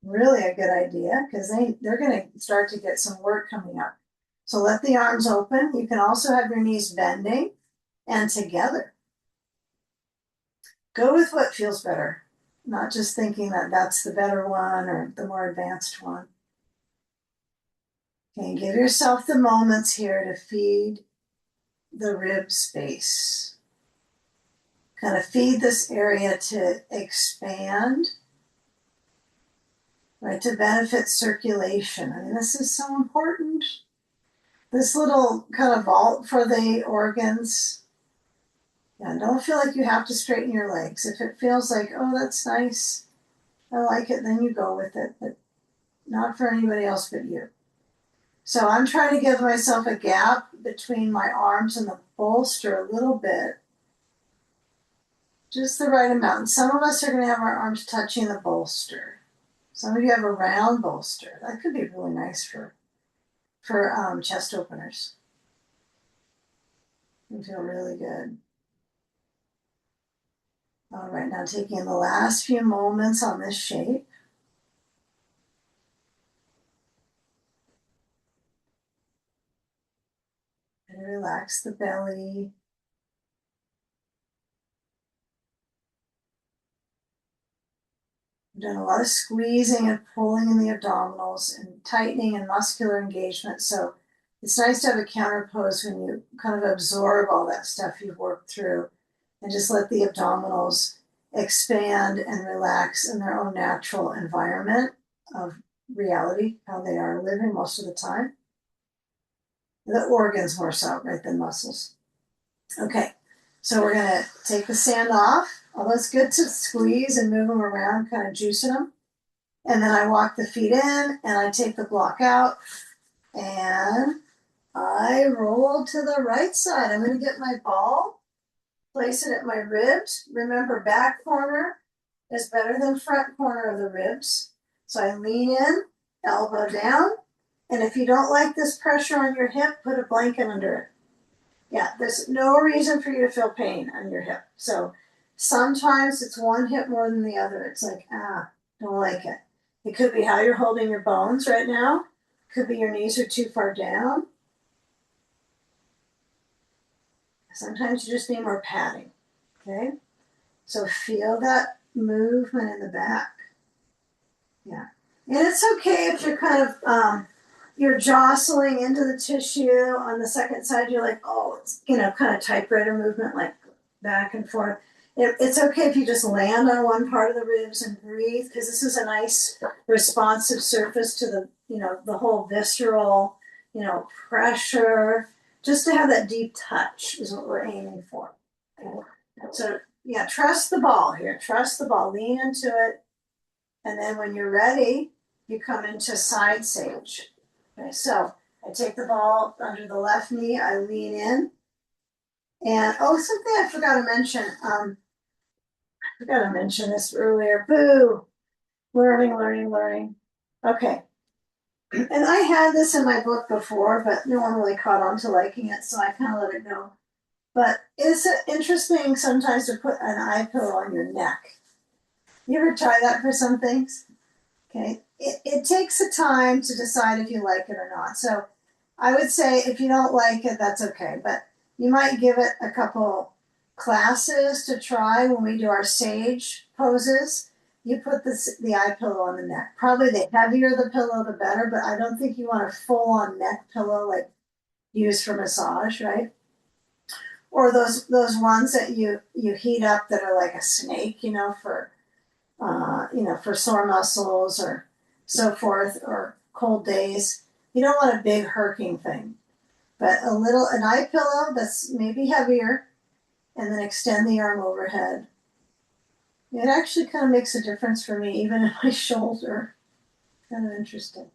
really a good idea because they're going to start to get some work coming up. So let the arms open. You can also have your knees bending and together. Go with what feels better, not just thinking that that's the better one or the more advanced one. Okay, give yourself the moments here to feed the rib space. Kind of feed this area to expand, right, to benefit circulation. I mean, this is so important. This little kind of vault for the organs. Yeah, don't feel like you have to straighten your legs. If it feels like, oh, that's nice, I like it, then you go with it, but not for anybody else but you. So I'm trying to give myself a gap between my arms and the bolster a little bit. Just the right amount. And some of us are going to have our arms touching the bolster. Some of you have a round bolster. That could be really nice for chest openers. You feel really good. All right, now taking the last few moments on this shape. And relax the belly. We've done a lot of squeezing and pulling in the abdominals and tightening and muscular engagement. So it's nice to have a counter pose when you kind of absorb all that stuff you've worked through and just let the abdominals expand and relax in their own natural environment of reality, how they are living most of the time. The organs more so, right, than muscles. Okay, so we're going to take the sand off. Although it's good to squeeze and move them around, kind of juicing them. And then I walk the feet in and I take the block out and I roll to the right side. I'm going to get my ball, place it at my ribs. Remember, back corner is better than front corner of the ribs. So I lean in, elbow down. And if you don't like this pressure on your hip, put a blanket under it. Yeah, there's no reason for you to feel pain on your hip. So sometimes it's one hip more than the other. It's like, don't like it. It could be how you're holding your bones right now. It could be your knees are too far down. Sometimes you just need more padding, okay? So feel that movement in the back. Yeah. And it's okay if you're kind of you're jostling into the tissue on the second side. You're like, oh, it's, kind of typewriter movement, like back and forth. It's okay if you just land on one part of the ribs and breathe, because this is a nice responsive surface to the whole visceral, pressure. Just to have that deep touch is what we're aiming for. Okay? So yeah, trust the ball here. Trust the ball. Lean into it, and then when you're ready, you come into side sage. Okay, so I take the ball under the left knee. I lean in, and something I forgot to mention. I forgot to mention this earlier. Boo! Learning. Okay. And I had this in my book before, but no one really caught on to liking it, so I kind of let it go. But it's interesting sometimes to put an eye pillow on your neck. You ever try that for some things? Okay. It takes a time to decide if you like it or not. So I would say if you don't like it, that's okay. But you might give it a couple classes to try when we do our sage poses. You put the eye pillow on the neck. Probably the heavier the pillow, the better, but I don't think you want a full-on neck pillow like used for massage, right? Or those ones that you heat up that are like a snake, for sore muscles or so forth, or cold days. You don't want a big herking thing, but an eye pillow that's maybe heavier, and then extend the arm overhead. It actually kind of makes a difference for me, even in my shoulder. Kind of interesting.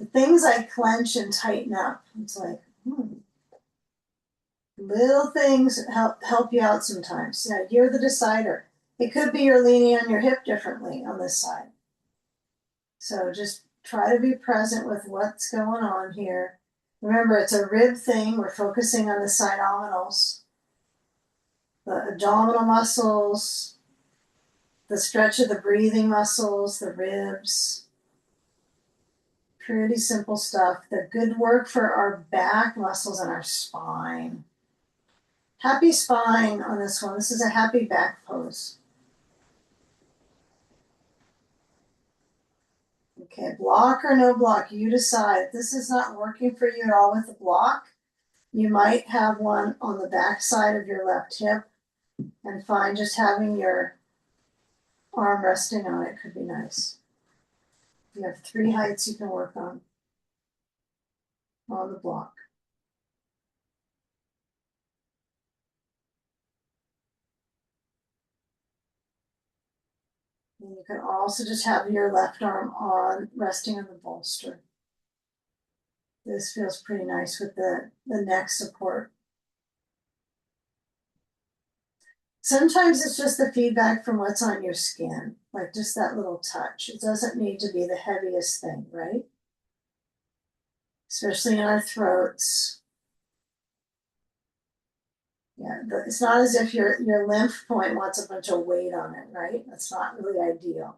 The things I clench and tighten up, it's like, little things help you out sometimes. Now, you're the decider. It could be you're leaning on your hip differently on this side. So just try to be present with what's going on here. Remember, it's a rib thing. We're focusing on the side abdominals, the abdominal muscles, the stretch of the breathing muscles, the ribs. Pretty simple stuff. The good work for our back muscles and our spine. Happy spine on this one. This is a happy back pose. Okay, block or no block, you decide. If this is not working for you at all with the block, you might have one on the back side of your left hip, and find just having your arm resting on it could be nice. You have 3 heights you can work on the block. And you can also just have your left arm resting on the bolster. This feels pretty nice with the neck support. Sometimes it's just the feedback from what's on your skin, like just that little touch. It doesn't need to be the heaviest thing, right? Especially in our throats. Yeah, it's not as if your lymph point wants a bunch of weight on it, right? That's not really ideal.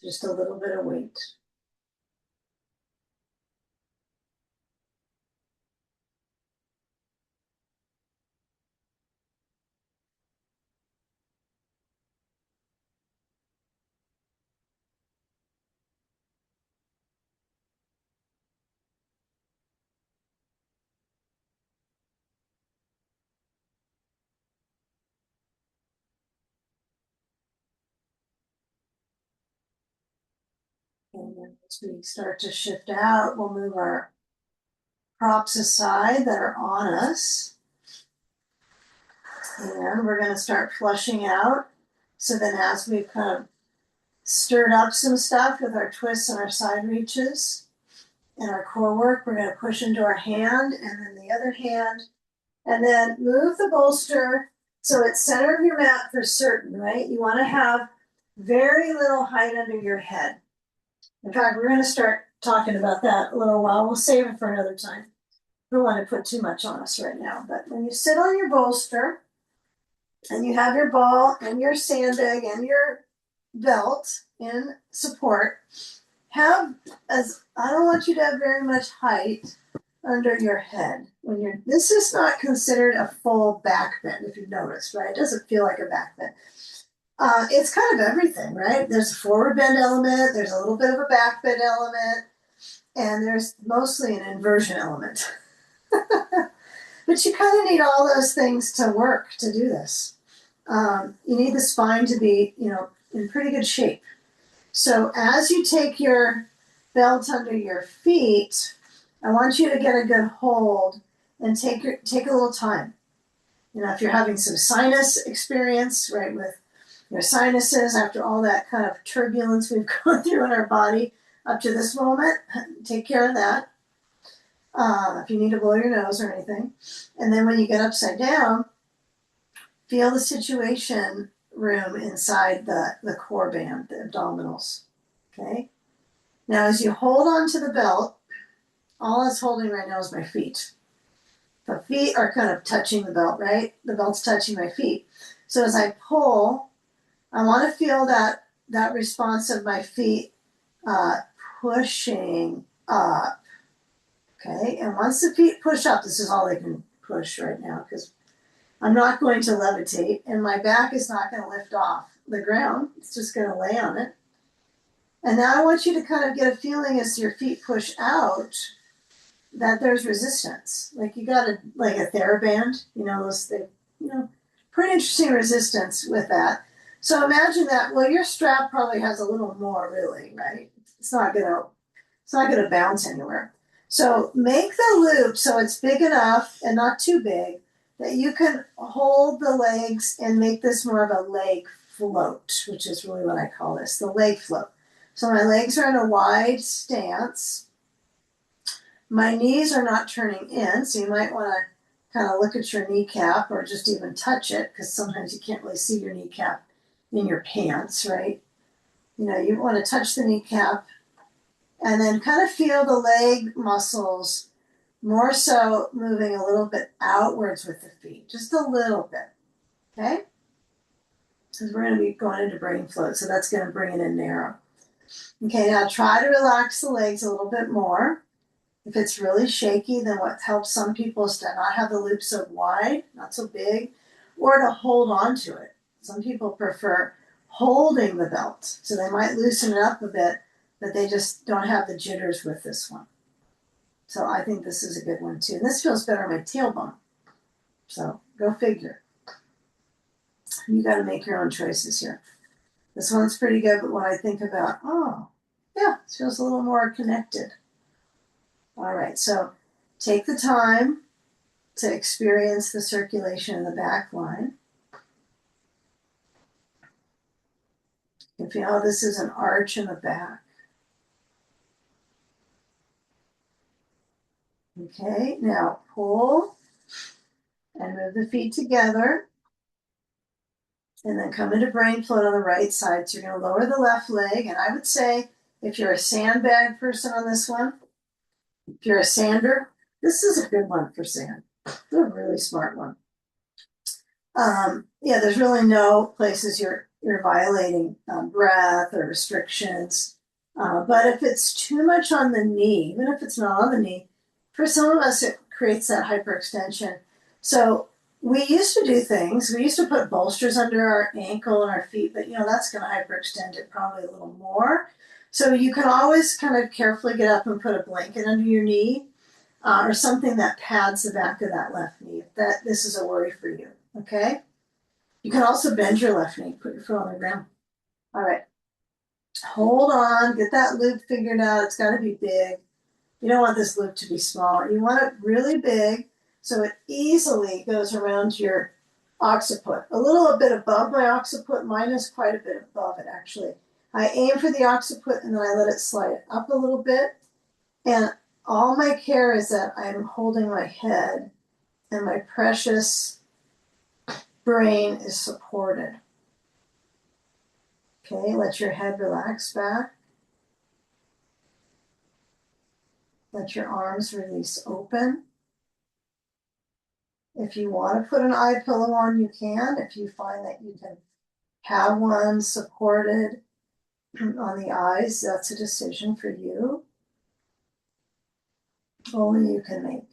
Just a little bit of weight. And then as we start to shift out, we'll move our props aside that are on us. And we're going to start flushing out. So then as we've kind of stirred up some stuff with our twists and our side reaches and our core work, we're going to push into our hand and then the other hand, and then move the bolster so it's center of your mat for certain, right? You want to have very little height under your head. In fact, we're going to start talking about that a little while. We'll save it for another time. We don't want to put too much on us right now. But when you sit on your bolster and you have your ball and your sandbag and your belt in support, I don't want you to have very much height under your head. This is not considered a full back bend, if you've noticed, right? It doesn't feel like a back bend. It's kind of everything, right? There's a forward bend element, there's a little bit of a back bend element, and there's mostly an inversion element. But you kind of need all those things to work to do this. You need the spine to be, in pretty good shape. So as you take your belt under your feet, I want you to get a good hold and take a little time. If you're having some sinus experience, right, with your sinuses after all that kind of turbulence we've gone through in our body up to this moment, take care of that. If you need to blow your nose or anything. And then when you get upside down, feel the situation room inside the core band, the abdominals. Okay? Now, as you hold on to the belt, all it's holding right now is my feet. The feet are kind of touching the belt, right? The belt's touching my feet. So as I pull, I want to feel that response of my feet pushing up. Okay, and once the feet push up, this is all they can push right now because I'm not going to levitate and my back is not going to lift off the ground. It's just going to lay on it. And now I want you to kind of get a feeling as your feet push out that there's resistance. Like you got a TheraBand, pretty interesting resistance with that. So imagine that. Well, your strap probably has a little more, really, right? It's not gonna bounce anywhere. So make the loop so it's big enough and not too big that you can hold the legs and make this more of a leg float, which is really what I call this, the leg float. So my legs are in a wide stance. My knees are not turning in, so you might want to kind of look at your kneecap or just even touch it because sometimes you can't really see your kneecap in your pants, right? You want to touch the kneecap and then kind of feel the leg muscles more so moving a little bit outwards with the feet, just a little bit, okay? Because we're going to be going into brain float, so that's going to bring it in narrow. Okay, now try to relax the legs a little bit more. If it's really shaky, then what helps some people is to not have the loop so wide, not so big, or to hold on to it. Some people prefer holding the belt, so they might loosen it up a bit, but they just don't have the jitters with this one. So I think this is a good one too. And this feels better on my tailbone. So go figure. You got to make your own choices here. This one's pretty good, but when I think about, this feels a little more connected. All right, so take the time to experience the circulation in the back line. You can feel how this is an arch in the back. Okay, now pull and move the feet together. And then come into brain float on the right side. So you're going to lower the left leg. And I would say if you're a sandbag person on this one, if you're a sander, this is a good one for sand. It's a really smart one. There's really no places you're violating breath or restrictions. But if it's too much on the knee, even if it's not on the knee, for some of us it creates that hyperextension. So we used to do things. We used to put bolsters under our ankle and our feet, but that's going to hyperextend it probably a little more. So you can always kind of carefully get up and put a blanket under your knee or something that pads the back of that left knee if this is a worry for you. Okay? You can also bend your left knee, put your foot on the ground. All right. Hold on, get that loop figured out. It's got to be big. You don't want this loop to be small. You want it really big so it easily goes around your occiput. A little bit above my occiput. Mine is quite a bit above it, actually. I aim for the occiput and then I let it slide up a little bit. And all my care is that I'm holding my head and my precious brain is supported. Okay, let your head relax back. Let your arms release open. If you want to put an eye pillow on, you can. If you find that you can have one supported on the eyes, that's a decision for you. Only you can make.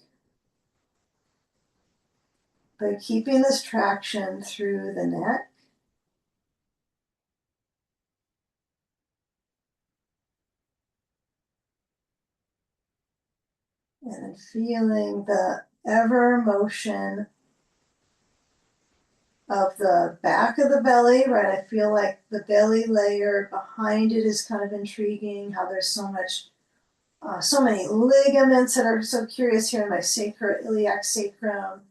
But keeping this traction through the neck And then feeling the ever motion of the back of the belly, right? I feel like the belly layer behind it is kind of intriguing, how there's so many ligaments that are so curious here in my iliac sacrum,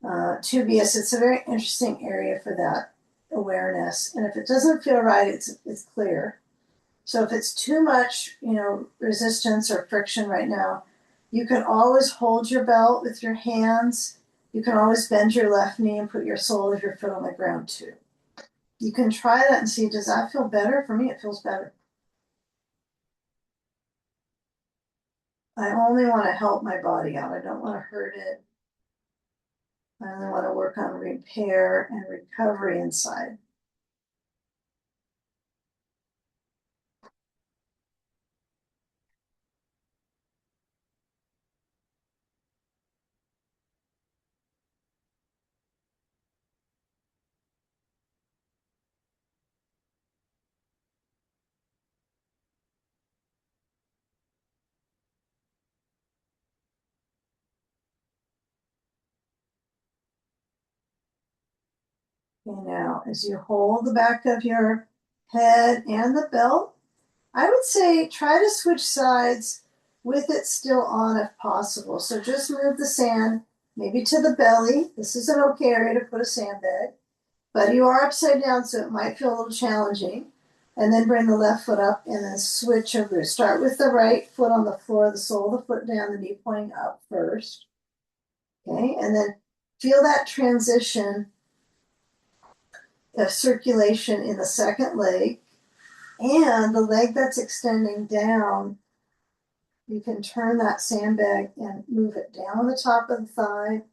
tubius. It's a very interesting area for that awareness. And if it doesn't feel right, it's clear. So if it's too much, resistance or friction right now, you can always hold your belt with your hands. You can always bend your left knee and put your sole of your foot on the ground too. You can try that and see, does that feel better? For me, it feels better. I only want to help my body out. I don't want to hurt it. I only want to work on repair and recovery inside. Okay, now, as you hold the back of your head and the belt, I would say try to switch sides with it still on if possible. So just move the sand maybe to the belly. This is an okay area to put a sandbag, but you are upside down, so it might feel a little challenging. And then bring the left foot up and then switch over. Start with the right foot on the floor, the sole of the foot down, the knee pointing up first. Okay, and then feel that transition of circulation in the second leg, and the leg that's extending down, you can turn that sandbag and move it down the top of the thigh.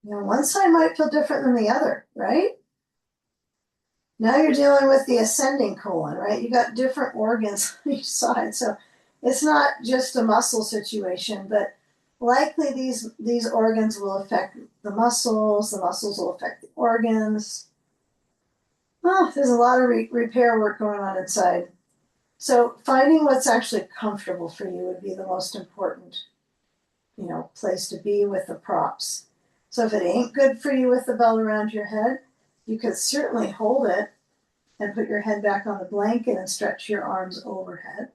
One side might feel different than the other, right? Now you're dealing with the ascending colon, right? You got different organs on each side. So it's not just a muscle situation, but likely these organs will affect the muscles will affect the organs. Oh, there's a lot of repair work going on inside. So finding what's actually comfortable for you would be the most important, place to be with the props. So if it ain't good for you with the belt around your head, you could certainly hold it and put your head back on the blanket and stretch your arms overhead.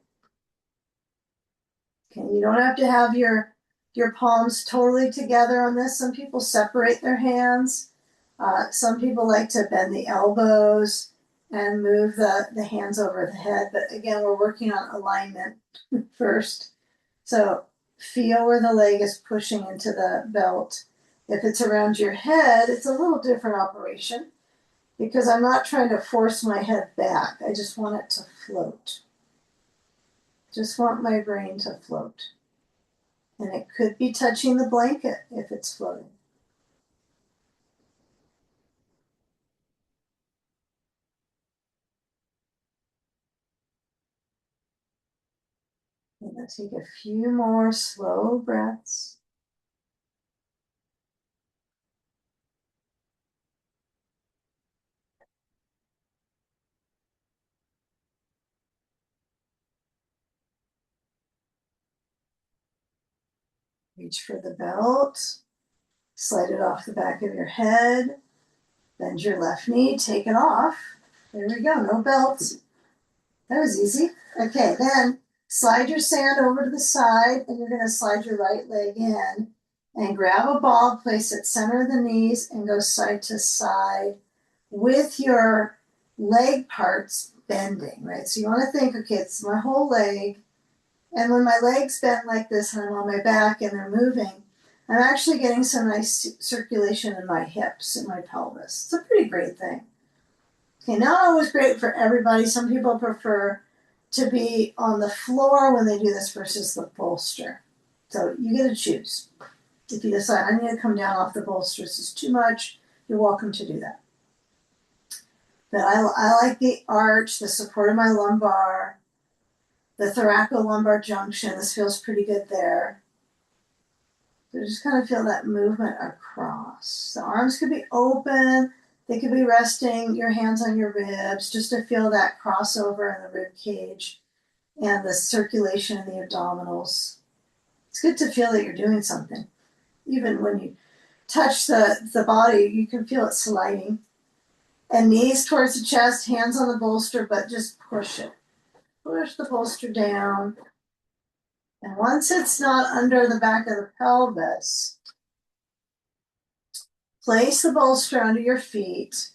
Okay, you don't have to have your palms totally together on this. Some people separate their hands. Some people like to bend the elbows and move the hands over the head. But again, we're working on alignment first. So feel where the leg is pushing into the belt. If it's around your head, it's a little different operation because I'm not trying to force my head back. I just want it to float. Just want my brain to float. And it could be touching the blanket if it's floating. And let's take a few more slow breaths. Reach for the belt, slide it off the back of your head, bend your left knee, take it off. There we go, no belts. That was easy. Okay, then slide your sand over to the side, and you're going to slide your right leg in and grab a ball, place it center of the knees, and go side to side with your leg parts bending, right? So you want to think, okay, it's my whole leg. And when my legs bend like this and I'm on my back and they're moving, I'm actually getting some nice circulation in my hips and my pelvis. It's a pretty great thing. Okay, not always great for everybody. Some people prefer to be on the floor when they do this versus the bolster. So you get to choose. If you decide, I need to come down off the bolster, this is too much, you're welcome to do that. But I like the arch, the support of my lumbar, the thoracolumbar junction. This feels pretty good there. So just kind of feel that movement across. The arms could be open. They could be resting your hands on your ribs just to feel that crossover in the rib cage. and the circulation in the abdominals. It's good to feel that you're doing something. Even when you touch the body, you can feel it sliding. And knees towards the chest, hands on the bolster, but just push it. Push the bolster down. And once it's not under the back of the pelvis, place the bolster under your feet.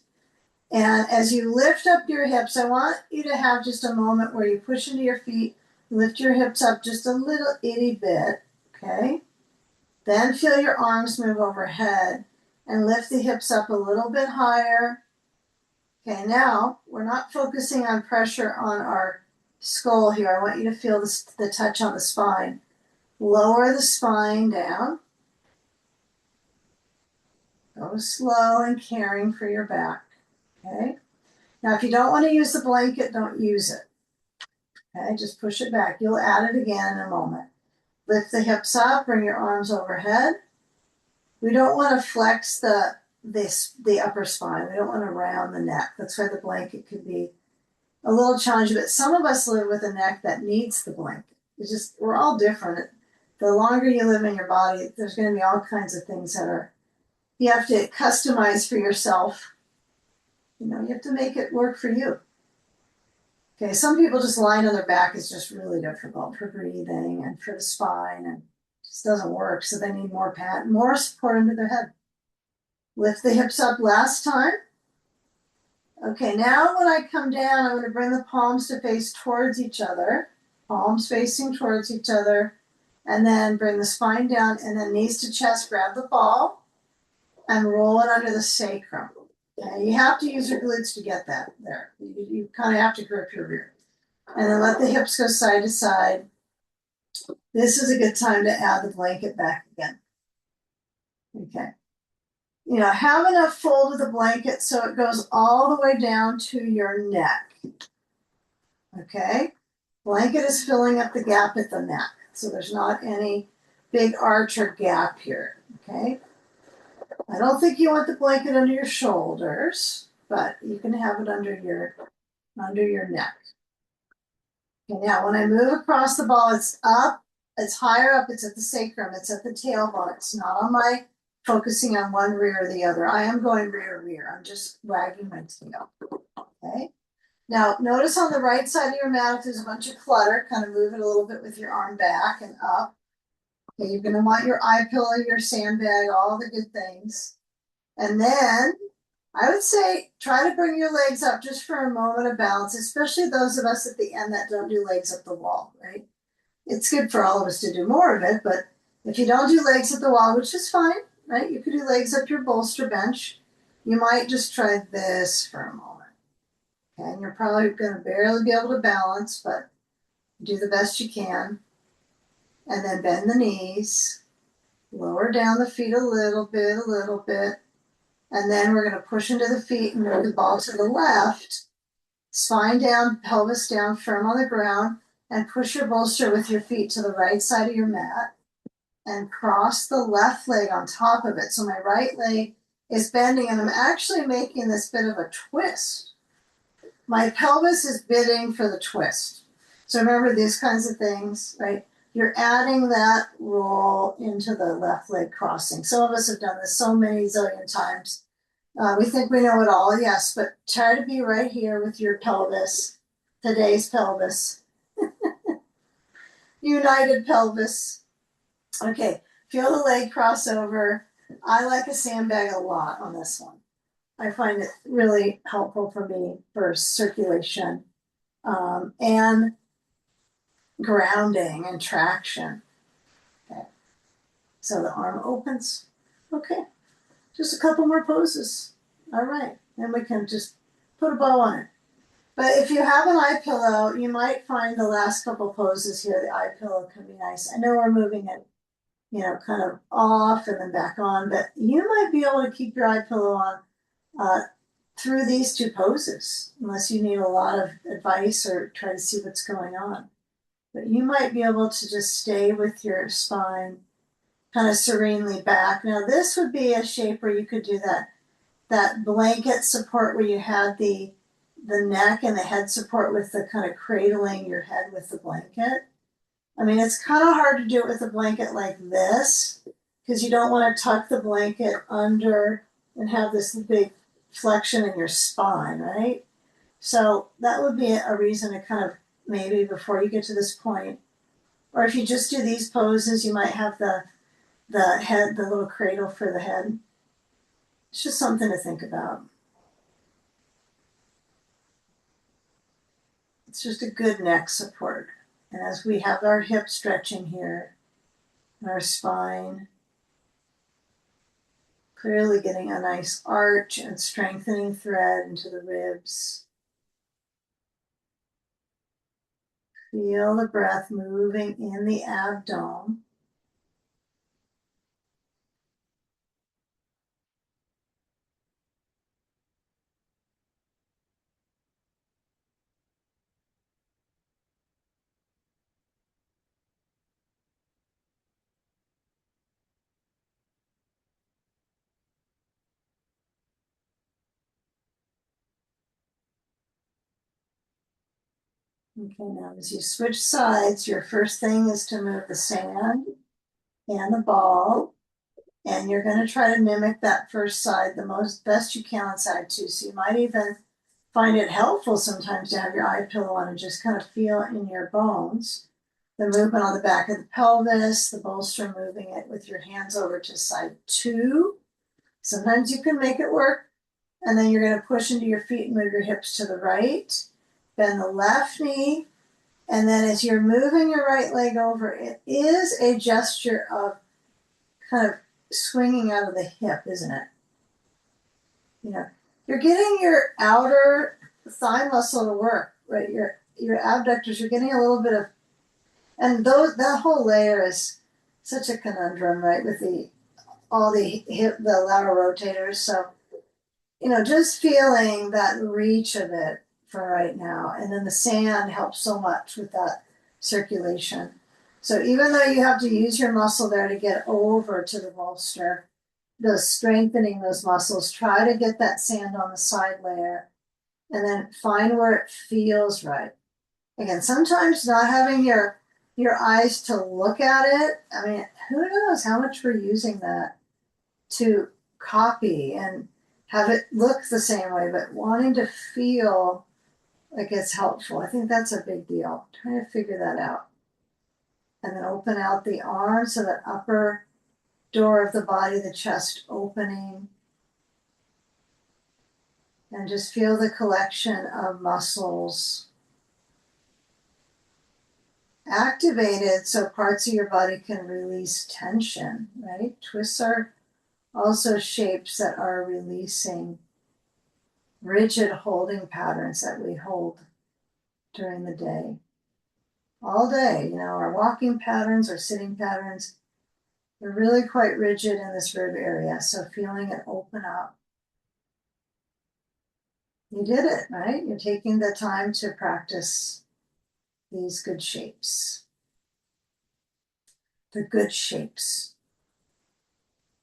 And as you lift up your hips, I want you to have just a moment where you push into your feet, lift your hips up just a little itty bit, okay? Then feel your arms move overhead and lift the hips up a little bit higher. Okay, now we're not focusing on pressure on our skull here. I want you to feel the touch on the spine. Lower the spine down. Go slow and caring for your back, okay? Now, if you don't want to use the blanket, don't use it, okay? Just push it back. You'll add it again in a moment. Lift the hips up, bring your arms overhead. We don't want to flex the upper spine. We don't want to round the neck. That's why the blanket could be a little challenging, but some of us live with a neck that needs the blanket. It's just, we're all different. The longer you live in your body, there's going to be all kinds of things that you have to customize for yourself. You have to make it work for you. Okay, some people just lying on their back is just really difficult for breathing and for the spine, and it just doesn't work. So they need more support into their head. Lift the hips up last time. Okay, now when I come down, I'm going to bring the palms to face towards each other. Palms facing towards each other. And then bring the spine down, and then knees to chest, grab the ball, and roll it under the sacrum. Okay, you have to use your glutes to get that there. You kind of have to grip your rear. And then let the hips go side to side. This is a good time to add the blanket back again. Okay. Have enough fold of the blanket so it goes all the way down to your neck. Okay? Blanket is filling up the gap at the neck. So there's not any big arch or gap here. Okay? I don't think you want the blanket under your shoulders, but you can have it under your neck. Okay, now when I move across the ball, it's up, it's higher up, it's at the sacrum, it's at the tailbone. It's not on my focusing on one rear or the other. I am going rear. I'm just wagging my tail. Okay. Now notice on the right side of your mat, if there's a bunch of clutter, kind of move it a little bit with your arm back and up. Okay, you're going to want your eye pillow, your sandbag, all the good things. And then I would say try to bring your legs up just for a moment of balance, especially those of us at the end that don't do legs up the wall, right? It's good for all of us to do more of it, but if you don't do legs up the wall, which is fine, right? You could do legs up your bolster bench. You might just try this for a moment. Okay, and you're probably going to barely be able to balance, but do the best you can. And then bend the knees, lower down the feet a little bit. And then we're going to push into the feet and move the ball to the left. Spine down, pelvis down, firm on the ground, and push your bolster with your feet to the right side of your mat. And cross the left leg on top of it. So my right leg is bending, and I'm actually making this bit of a twist. My pelvis is bidding for the twist. So remember these kinds of things, right? You're adding that roll into the left leg crossing. Some of us have done this so many zillion times. We think we know it all, yes, but try to be right here with your pelvis, today's pelvis. United pelvis. Okay, feel the leg cross over. I like a sandbag a lot on this one. I find it really helpful for me for circulation and grounding and traction. Okay, so the arm opens. Okay, just a couple more poses. All right, then we can just put a bow on it. But if you have an eye pillow, you might find the last couple poses here, the eye pillow can be nice. I know we're moving it, kind of off and then back on, but you might be able to keep your eye pillow on through these two poses, unless you need a lot of advice or try to see what's going on. But you might be able to just stay with your spine kind of serenely back. Now this would be a shape where you could do that blanket support where you had the the neck and the head support with the kind of cradling your head with the blanket. I mean, it's kind of hard to do it with a blanket like this because you don't want to tuck the blanket under and have this big flexion in your spine, right? So that would be a reason to kind of maybe before you get to this point, or if you just do these poses, you might have the head, the little cradle for the head. It's just something to think about. It's just a good neck support. And as we have our hip stretching here, and our spine, clearly getting a nice arch and strengthening thread into the ribs. Feel the breath moving in the abdomen. Okay, now as you switch sides, your first thing is to move the sand and the ball. And you're going to try to mimic that first side the best you can on side two. So you might even find it helpful sometimes to have your eye pillow on and just kind of feel in your bones the movement on the back of the pelvis, the bolster moving it with your hands over to side two. Sometimes you can make it work. And then you're going to push into your feet and move your hips to the right. Bend the left knee. And then as you're moving your right leg over, it is a gesture of kind of swinging out of the hip, isn't it? You know, you're getting your outer thigh muscle to work, right? Your abductors, you're getting a little bit of, and that whole layer is such a conundrum, right? With all the lateral rotators. So, just feeling that reach of it for right now. And then the sand helps so much with that circulation. So even though you have to use your muscle there to get over to the bolster, strengthening those muscles, try to get that sand on the side layer and then find where it feels right. Again, sometimes not having your eyes to look at it, I mean, who knows how much we're using that to copy and have it look the same way, but wanting to feel like it's helpful. I think that's a big deal. Trying to figure that out. And then open out the arms, so that upper door of the body, the chest opening. And just feel the collection of muscles activated so parts of your body can release tension, right? Twists are also shapes that are releasing rigid holding patterns that we hold during the day. All day, our walking patterns, our sitting patterns, they're really quite rigid in this rib area. So feeling it open up. You did it, right? You're taking the time to practice these good shapes. The good shapes.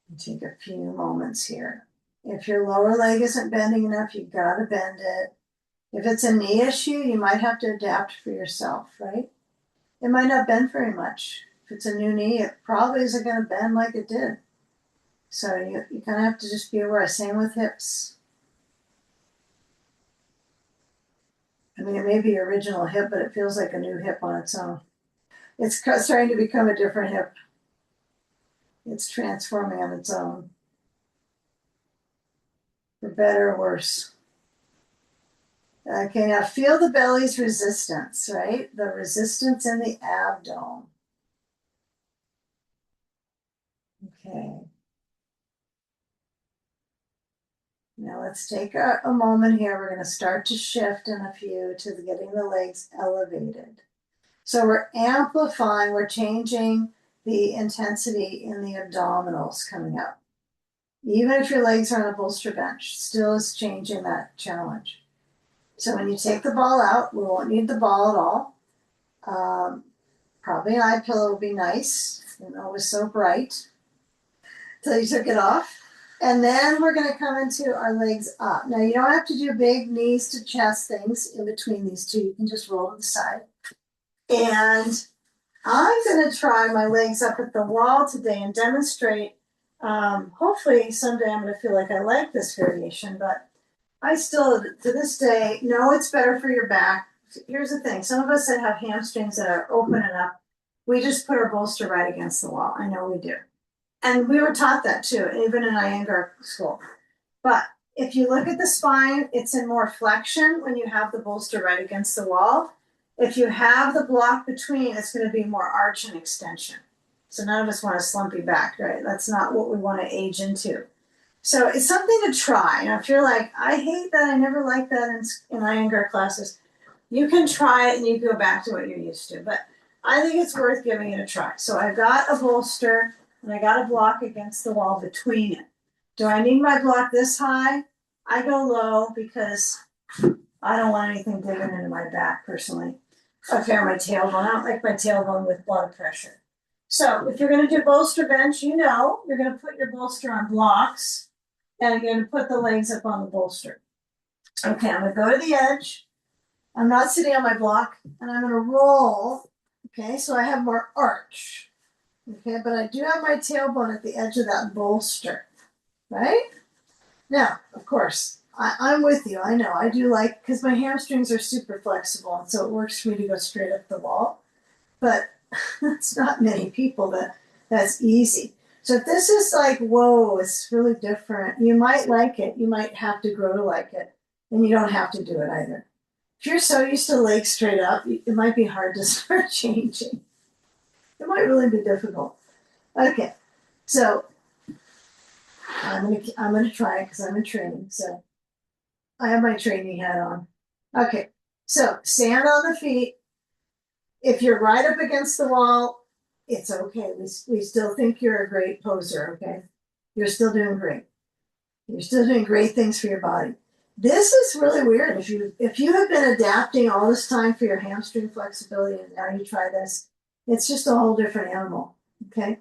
You take a few moments here. If your lower leg isn't bending enough, you've got to bend it. If it's a knee issue, you might have to adapt for yourself, right? It might not bend very much. If it's a new knee, it probably isn't going to bend like it did. So you kind of have to just be aware. Same with hips. I mean, it may be original hip, but it feels like a new hip on its own. It's starting to become a different hip. It's transforming on its own. For better or worse. Okay, now feel the belly's resistance, right? The resistance in the abdomen. Okay. Now let's take a moment here. We're going to start to shift in a few to getting the legs elevated. So we're amplifying, we're changing the intensity in the abdominals coming up. Even if your legs are on a bolster bench, still is changing that challenge. So when you take the ball out, we won't need the ball at all. Probably an eye pillow would be nice. It was so bright till you took it off. And then we're gonna come into our legs up. Now you don't have to do big knees to chest things in between these two. You can just roll to the side. And I'm gonna try my legs up at the wall today and demonstrate. Hopefully someday I'm gonna feel like I like this variation, but I still, to this day, know it's better for your back. Here's the thing, some of us that have hamstrings that are open and up, we just put our bolster right against the wall. I know we do. And we were taught that too, even in Iyengar school. But if you look at the spine, it's in more flexion when you have the bolster right against the wall. If you have the block between, it's going to be more arch and extension. So none of us want a slumpy back, right? That's not what we want to age into. So it's something to try. Now, if you're like, I hate that, I never liked that in Iyengar classes, you can try it and you go back to what you're used to. But I think it's worth giving it a try. So I've got a bolster and I got a block against the wall between it. Do I need my block this high? I go low because I don't want anything digging into my back personally. Okay, or my tailbone. I don't like my tailbone with a lot of pressure. So if you're going to do bolster bench, you know you're going to put your bolster on blocks and you're going to put the legs up on the bolster. Okay, I'm going to go to the edge. I'm not sitting on my block and I'm going to roll. Okay, so I have more arch. Okay, but I do have my tailbone at the edge of that bolster, right? Now, of course, I'm with you. I know I do like, because my hamstrings are super flexible, and so it works for me to go straight up the wall. But it's not many people that's easy. So if this is like, whoa, it's really different, you might like it. You might have to grow to like it, and you don't have to do it either. If you're so used to legs straight up, it might be hard to start changing. It might really be difficult. Okay, so I'm gonna try it because I'm in training. So I have my training hat on. Okay, so stand on the feet. If you're right up against the wall, it's okay. We still think you're a great poser. Okay, you're still doing great. You're still doing great things for your body. This is really weird. If you have been adapting all this time for your hamstring flexibility and now you try this, it's just a whole different animal. Okay.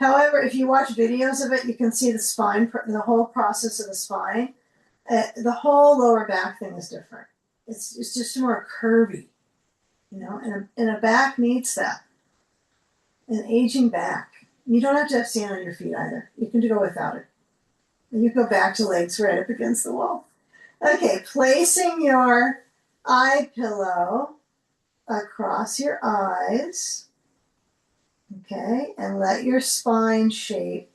However, if you watch videos of it, you can see the spine, the whole process of the spine. The whole lower back thing is different. It's just more curvy, you know, and a back needs that. An aging back. You don't have to have sand on your feet either. You can go without it. And you go back to legs right up against the wall. Okay, placing your eye pillow across your eyes. Okay, and let your spine shape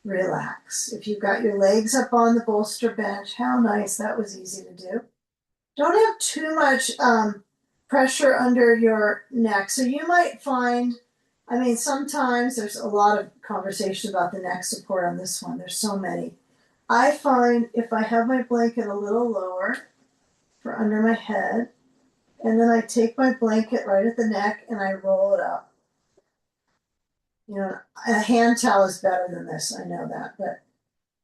relax. If you've got your legs up on the bolster bench, how nice, that was easy to do. Don't have too much pressure under your neck. So you might find, I mean, sometimes there's a lot of conversation about the neck support on this one. There's so many. I find if I have my blanket a little lower for under my head, and then I take my blanket right at the neck and I roll it up. You know, a hand towel is better than this, I know that, but,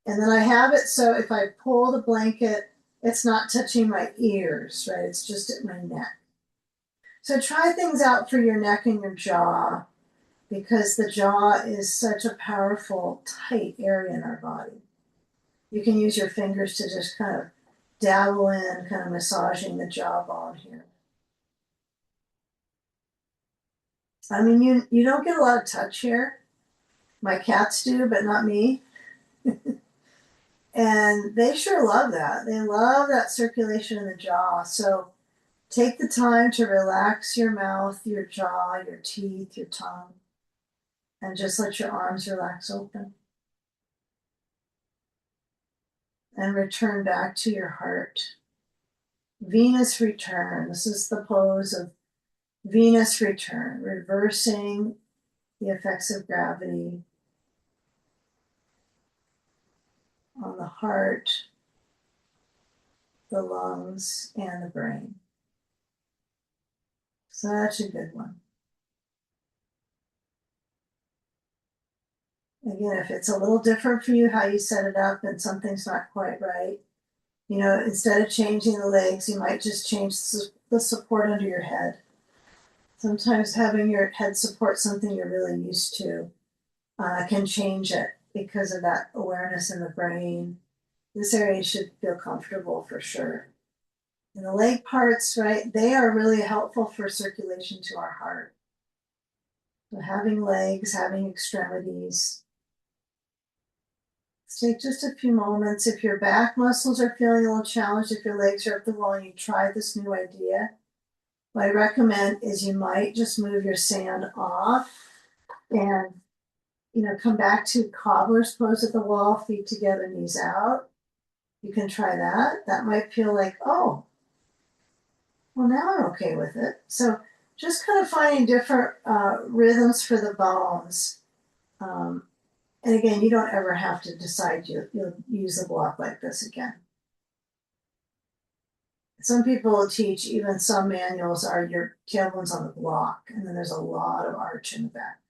and then I have it so if I pull the blanket, it's not touching my ears, right? It's just at my neck. So try things out for your neck and your jaw, because the jaw is such a powerful, tight area in our body. You can use your fingers to just kind of dabble in, kind of massaging the jawbone here. I mean, you don't get a lot of touch here. My cats do, but not me. And they sure love that. They love that circulation in the jaw. So take the time to relax your mouth, your jaw, your teeth, your tongue, and just let your arms relax open. And return back to your heart. Venus return. This is the pose of Venus return, reversing the effects of gravity on the heart, the lungs, and the brain. Such a good one. Again, if it's a little different for you how you set it up and something's not quite right, you know, instead of changing the legs, you might just change the support under your head. Sometimes having your head support something you're really used to can change it. because of that awareness in the brain. This area should feel comfortable for sure. And the leg parts, right, they are really helpful for circulation to our heart. So having legs, having extremities. Let's take just a few moments. If your back muscles are feeling a little challenged, if your legs are up the wall and you try this new idea, what I recommend is you might just move your sand off and, come back to cobbler's pose at the wall, feet together, knees out. You can try that. That might feel like, oh, well, now I'm okay with it. So just kind of finding different rhythms for the bones. And again, you don't ever have to decide you'll use the block like this again. Some people teach, even some manuals are your tailbone's on the block, and then there's a lot of arch in the back.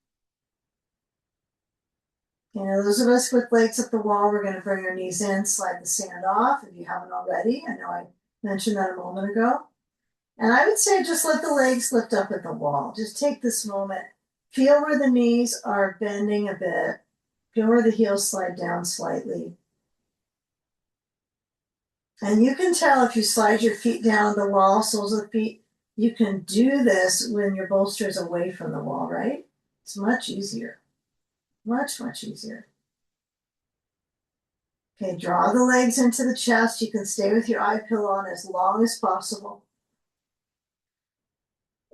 Those of us with legs up the wall, we're going to bring our knees in, slide the sand off if you haven't already. I know I mentioned that a moment ago. And I would say just let the legs lift up at the wall. Just take this moment. Feel where the knees are bending a bit. Feel where the heels slide down slightly. And you can tell if you slide your feet down the wall, soles of the feet, you can do this when your bolster is away from the wall, right? It's much easier. Much, much easier. Okay, draw the legs into the chest. You can stay with your eye pillow on as long as possible.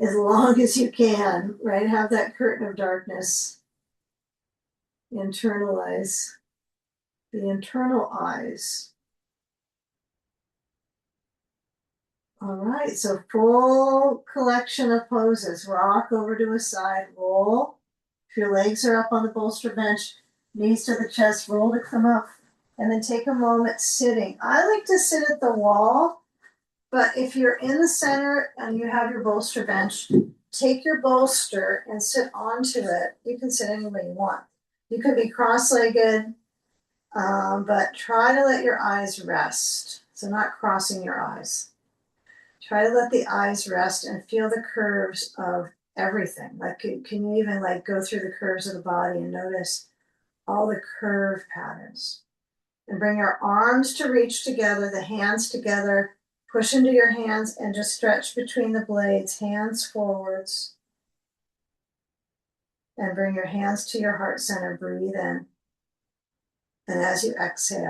As long as you can, right? Have that curtain of darkness. Internalize the internal eyes. All right, so full collection of poses. Rock over to a side, roll. If your legs are up on the bolster bench, knees to the chest, roll to come up, and then take a moment sitting. I like to sit at the wall, but if you're in the center and you have your bolster bench, take your bolster and sit onto it. You can sit any way you want. You could be cross-legged, but try to let your eyes rest. So not crossing your eyes. Try to let the eyes rest and feel the curves of everything. Like, can you even go through the curves of the body and notice all the curve patterns? And bring your arms to reach together, the hands together, push into your hands and just stretch between the blades, hands forwards. And bring your hands to your heart center, breathe in. And as you exhale,